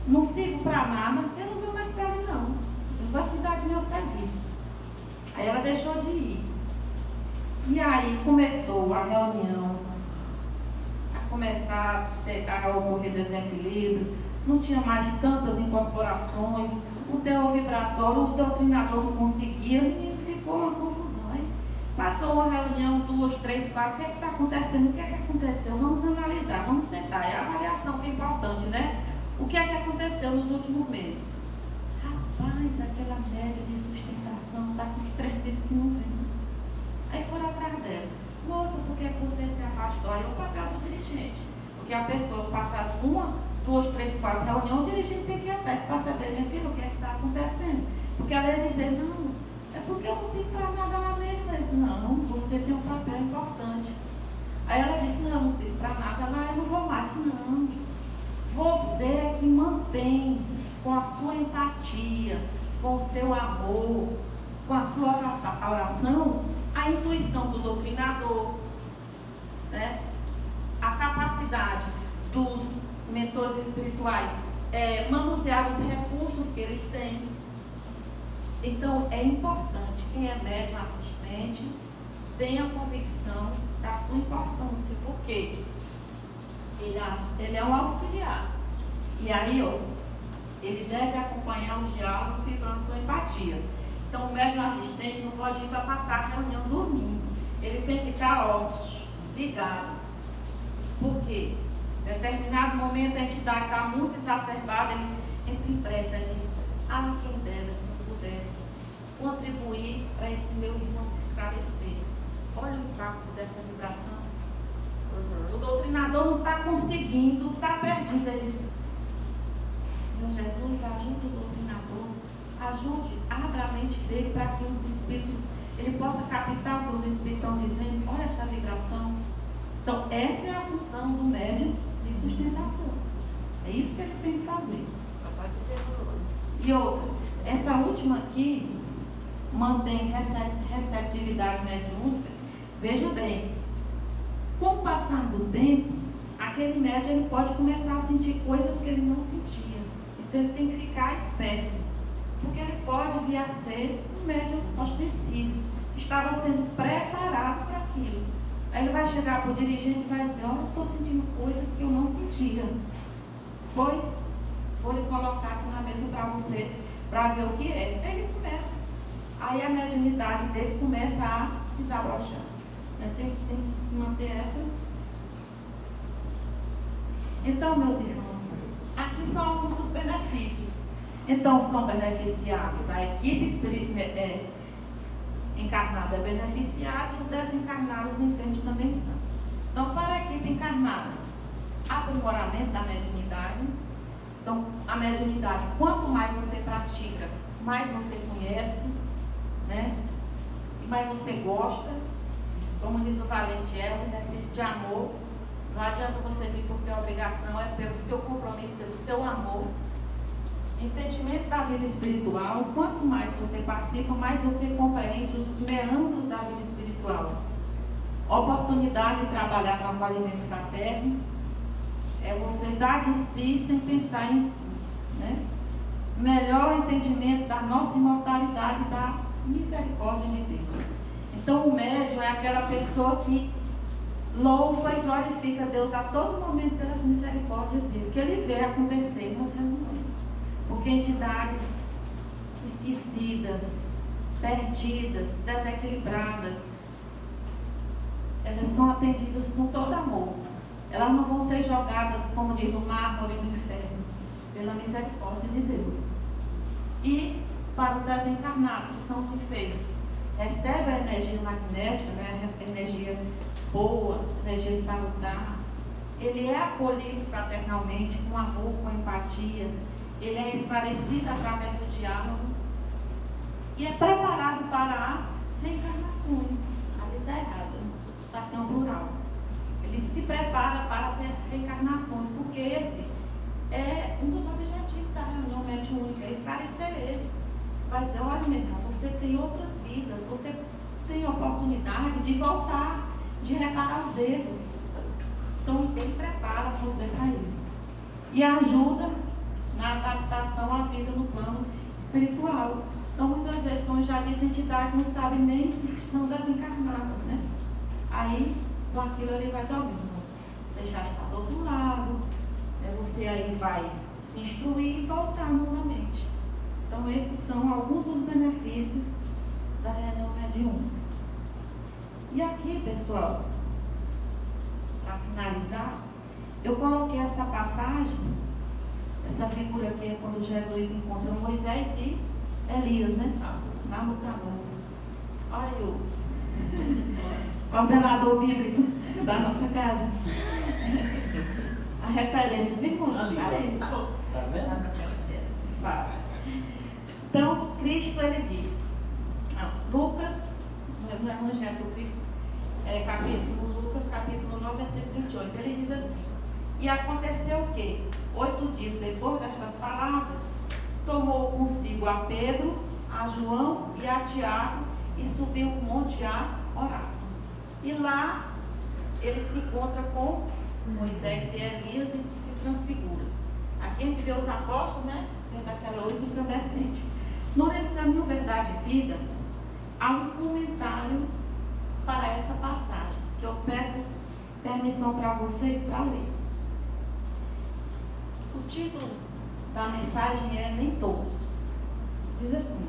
Não sirvo para nada, eu não vou mais para ali não. Eu vou cuidar do meu serviço. Aí ela deixou de ir. E aí começou a reunião, a começar a ocorrer desequilíbrio, não tinha mais tantas incorporações, o teor vibratório, o doutrinador não conseguia, e ficou uma confusão. Aí passou uma reunião, 2, 3, 4, o que é que está acontecendo? O que é que aconteceu? Vamos analisar, vamos sentar. É a avaliação que é importante, né? O que é que aconteceu nos últimos meses? Rapaz, aquela média de sustentação está com 3 meses que não vem. Aí foram atrás dela: moça, por que você se afastou? Aí eu pagava o dirigente. Porque a pessoa passar 1, 2, 3, 4 reuniões, o dirigente tem que ir atrás para saber, minha filha, o que é que está acontecendo. Porque ela ia dizer: não, é porque eu não sirvo para nada lá mesmo. Ela disse: não, você tem um papel importante. Aí ela disse: não, eu não sirvo para nada lá, eu não vou mais. Não, você é que mantém com a sua empatia, com o seu amor, com a sua oração, a intuição do doutrinador, né? A capacidade dos mentores espirituais manusear os recursos que eles têm. Então, é importante, quem é médium assistente tenha convicção da sua importância, porque ele é um auxiliar. E aí, ele deve acompanhar o diálogo vibrando com empatia. Então o médium assistente não pode ir para passar a reunião dormindo. Ele tem que ficar, ó, ligado. Por quê? Em determinado momento a entidade está muito exacerbada, ele entra em pressa e diz, quem dera se eu pudesse contribuir para esse meu irmão se esclarecer. Olha o impacto dessa vibração. O doutrinador não está conseguindo, está perdido. Ele diz, meu Jesus, ajude o doutrinador, ajude, abra a mente dele para que os espíritos, ele possa captar o que os espíritos estão dizendo. Olha essa vibração. Então, essa é a função do médium de sustentação. É isso que ele tem que fazer. E outra, essa última aqui mantém receptividade mediúnica. Veja bem, com o passar do tempo, aquele médium ele pode começar a sentir coisas que ele não sentia. Então ele tem que ficar esperto, porque ele pode vir a ser um médium ostensivo, estava sendo preparado para aquilo. Aí ele vai chegar para o dirigente e vai dizer, olha, eu estou sentindo coisas que eu não sentia. Pois, vou lhe colocar aqui na mesa para você, para ver o que é. Aí ele começa. Aí a mediunidade dele começa a desabrochar. Tem que se manter essa. Então, meus irmãos, aqui são alguns dos benefícios. Então, são beneficiados a equipe espiritual encarnada é beneficiada e os desencarnados enfermos também são. Então, para a equipe encarnada, aprimoramento da mediunidade. Então, a mediunidade, quanto mais você pratica, mais você conhece, né? E mais você gosta. Como diz o Valente, é um exercício de amor. Não adianta você vir porque é obrigação, é pelo seu compromisso, pelo seu amor. Entendimento da vida espiritual, quanto mais você participa, mais você compreende os meandros da vida espiritual. Oportunidade de trabalhar no acolhimento fraterno é você dar de si sem pensar em si, né? Melhor entendimento da nossa imortalidade e da misericórdia de Deus. Então o médium é aquela pessoa que louva e glorifica Deus a todo momento pelas misericórdias dele, que ele vê acontecer nas reuniões. Porque entidades esquecidas, perdidas, desequilibradas, elas são atendidas com todo amor. Elas não vão ser jogadas, como diz, no mármore do inferno, pela misericórdia de Deus. E para os desencarnados, que são os enfermos, recebe a energia magnética, né, a energia boa, energia salutar. Ele é acolhido fraternalmente, com amor, com empatia. Ele é esclarecido através do diálogo e é preparado para as reencarnações. Ali está errado, está sendo plural. Ele se prepara para as reencarnações, porque esse é um dos objetivos da reunião mediúnica, é esclarecer ele. Vai dizer, olha meu irmão, você tem outras vidas, você tem oportunidade de voltar, de reparar os erros. Então ele prepara você para isso. E ajuda na adaptação à vida no plano espiritual. Então, muitas vezes, como eu já disse, entidades não sabem nem que estão desencarnadas, né? Aí, com aquilo ali vai ser óbvio. Você já está do outro lado, né? Você aí vai se instruir e voltar novamente. Então, esses são alguns dos benefícios da reunião mediúnica. E aqui, pessoal, para finalizar, eu coloquei essa passagem. Essa figura aqui é quando Jesus encontra Moisés e Elias, né? Lá no caminho. Olha o ordenador bíblico da nossa casa. A referência, vem com ele. Então, Cristo, ele diz, Lucas, no Evangelho do Cristo, Lucas capítulo 9, versículo 28, ele diz assim, e aconteceu o quê? 8 dias depois destas palavras, tomou consigo a Pedro, a João e a Tiago e subiu o monte a orar. E lá ele se encontra com Moisés e Elias e se transfigura. Aqui a gente vê os apóstolos, né? Dentro daquela luz incandescente. No livro Caminho, Verdade e Vida, há um comentário para essa passagem, que eu peço permissão para vocês para ler. O título da mensagem é Nem Todos. Diz assim: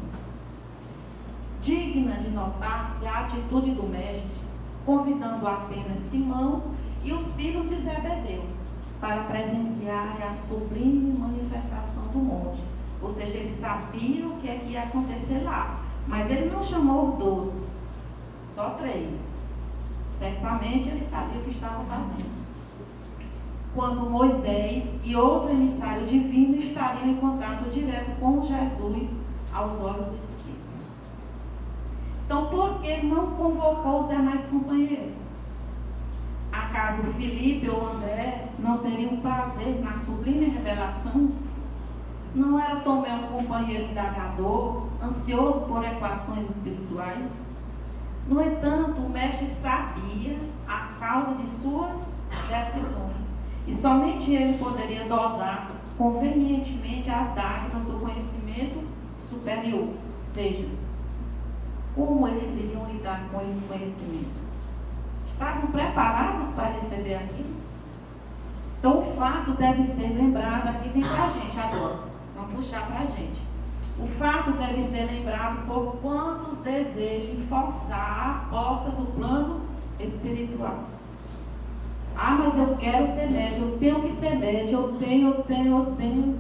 Digna de notar-se a atitude do mestre, convidando apenas Simão e os filhos de Zebedeu para presenciar a sublime manifestação do monte. Ou seja, ele sabia o que é que ia acontecer lá, mas ele não chamou 12, só 3. Certamente ele sabia o que estava fazendo. Quando Moisés e outro emissário divino estariam em contato direto com Jesus aos olhos dos discípulos. Então, por que não convocou os demais companheiros? Acaso Filipe ou André não teriam prazer na sublime revelação? Não era Tomé um companheiro indagador, ansioso por equações espirituais? No entanto, o mestre sabia a causa de suas decisões, e somente ele poderia dosar convenientemente as dádivas do conhecimento superior, ou seja, como eles iriam lidar com esse conhecimento. Estavam preparados para receber aquilo? Então o fato deve ser lembrado, aqui vem para a gente agora, vamos puxar para a gente. O fato deve ser lembrado por quantos desejam forçar a porta do plano espiritual. Ah, mas eu quero ser médio, eu tenho que ser médio, eu tenho.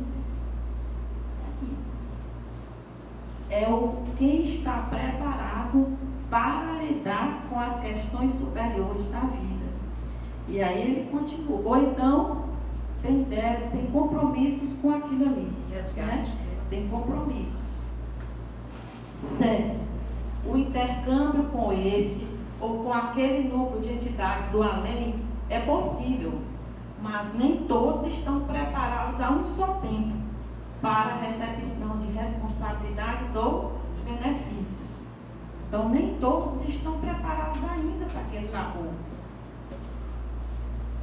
É quem está preparado para lidar com as questões superiores da vida. E aí ele continua. Ou então tem compromissos com aquilo ali. Né? Tem compromissos. Certo. O intercâmbio com esse ou com aquele núcleo de entidades do além é possível, mas nem todos estão preparados a um só tempo para a recepção de responsabilidades ou benefícios. Então, nem todos estão preparados ainda para aquele labor.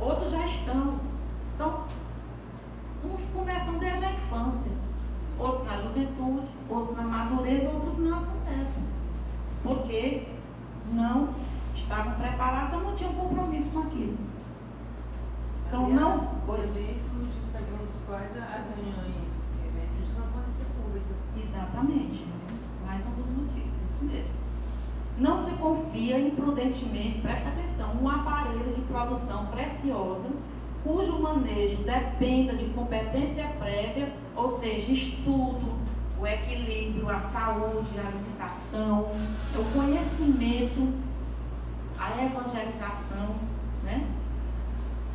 Outros já estão. Então, uns começam desde a infância, outros na juventude, outros na madureza, outros não acontecem, porque não estavam preparados ou não tinham compromisso com aquilo. Então, não. Isso o motivo também um dos quais as reuniões, eventos não podem ser públicas. Exatamente. Mais um dos motivos, isso mesmo. Não se confia imprudentemente, presta atenção, um aparelho de produção preciosa, cujo manejo dependa de competência prévia, ou seja, estudo, o equilíbrio, a saúde, a alimentação, o conhecimento, a evangelização, né?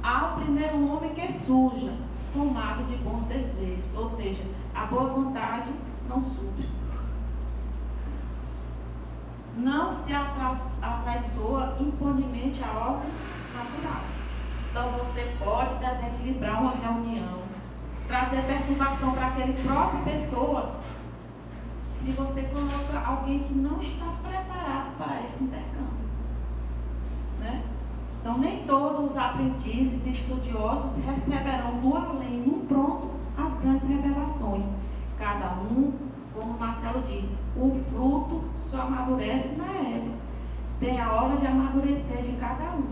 Há o primeiro homem que surja, tomado de bons desejos, ou seja, a boa vontade não surge. Não se atraiçoa impunemente a ordem natural. Então você pode desequilibrar uma reunião, trazer perturbação para aquela própria pessoa, se você coloca alguém que não está preparado para esse intercâmbio. Né? Então, nem todos os aprendizes e estudiosos receberão do além, no pronto, as grandes revelações. Cada um, como Marcelo diz, o fruto só amadurece na época. Tem a hora de amadurecer de cada um.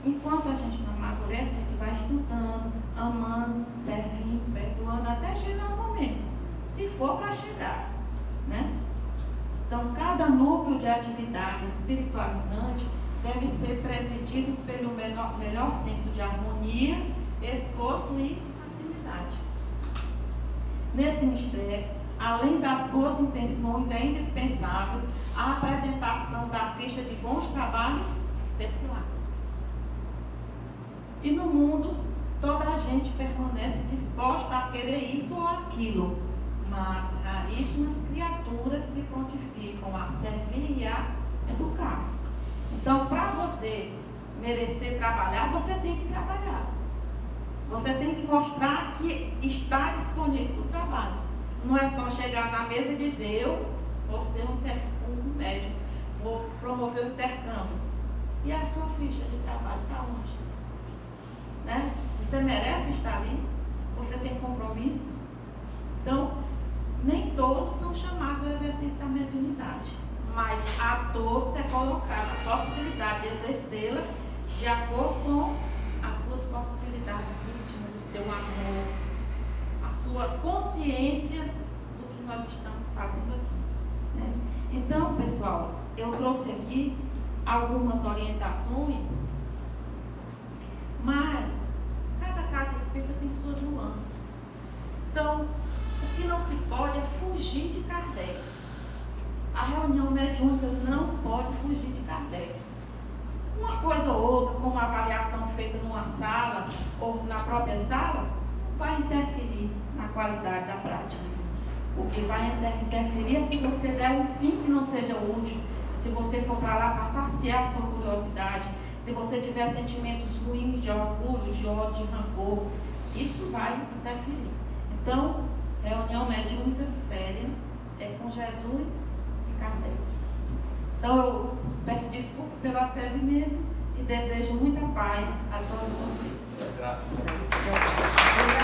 Enquanto a gente não amadurece, a gente vai estudando, amando, servindo, perdoando, até chegar o momento. Se for para chegar. Né? Então, cada núcleo de atividade espiritualizante deve ser presidido pelo melhor senso de harmonia, esforço e afinidade. Nesse mistério, além das boas intenções, é indispensável a apresentação da ficha de bons trabalhos pessoais. E no mundo, toda a gente permanece disposta a querer isso ou aquilo, mas raríssimas criaturas se prontificam a servir e a educar-se. Então, para você merecer trabalhar, você tem que trabalhar. Você tem que mostrar que está disponível para o trabalho. Não é só chegar na mesa e dizer, eu vou ser um médico, vou promover o intercâmbio. E a sua ficha de trabalho está onde? Né? Você merece estar ali? Você tem compromisso? Então, nem todos são chamados ao exercício da mediunidade, mas a todos é colocada a possibilidade de exercê-la de acordo com as suas possibilidades íntimas, o seu amor, a sua consciência do que nós estamos fazendo aqui. Né? Então, pessoal, eu trouxe aqui algumas orientações, mas cada casa espírita tem suas nuances. Então, o que não se pode é fugir de Kardec. A reunião mediúnica não pode fugir de Kardec. Uma coisa ou outra, como uma avaliação feita numa sala ou na própria sala, vai interferir na qualidade da prática. O que vai interferir é se você der um fim que não seja útil, se você for para lá para saciar a sua curiosidade, se você tiver sentimentos ruins de orgulho, de ódio, de rancor, isso vai interferir. Então, reunião mediúnica séria é com Jesus e Kardec. Então, eu peço desculpa pelo atrevimento e desejo muita paz a todos vocês. Graças a Deus.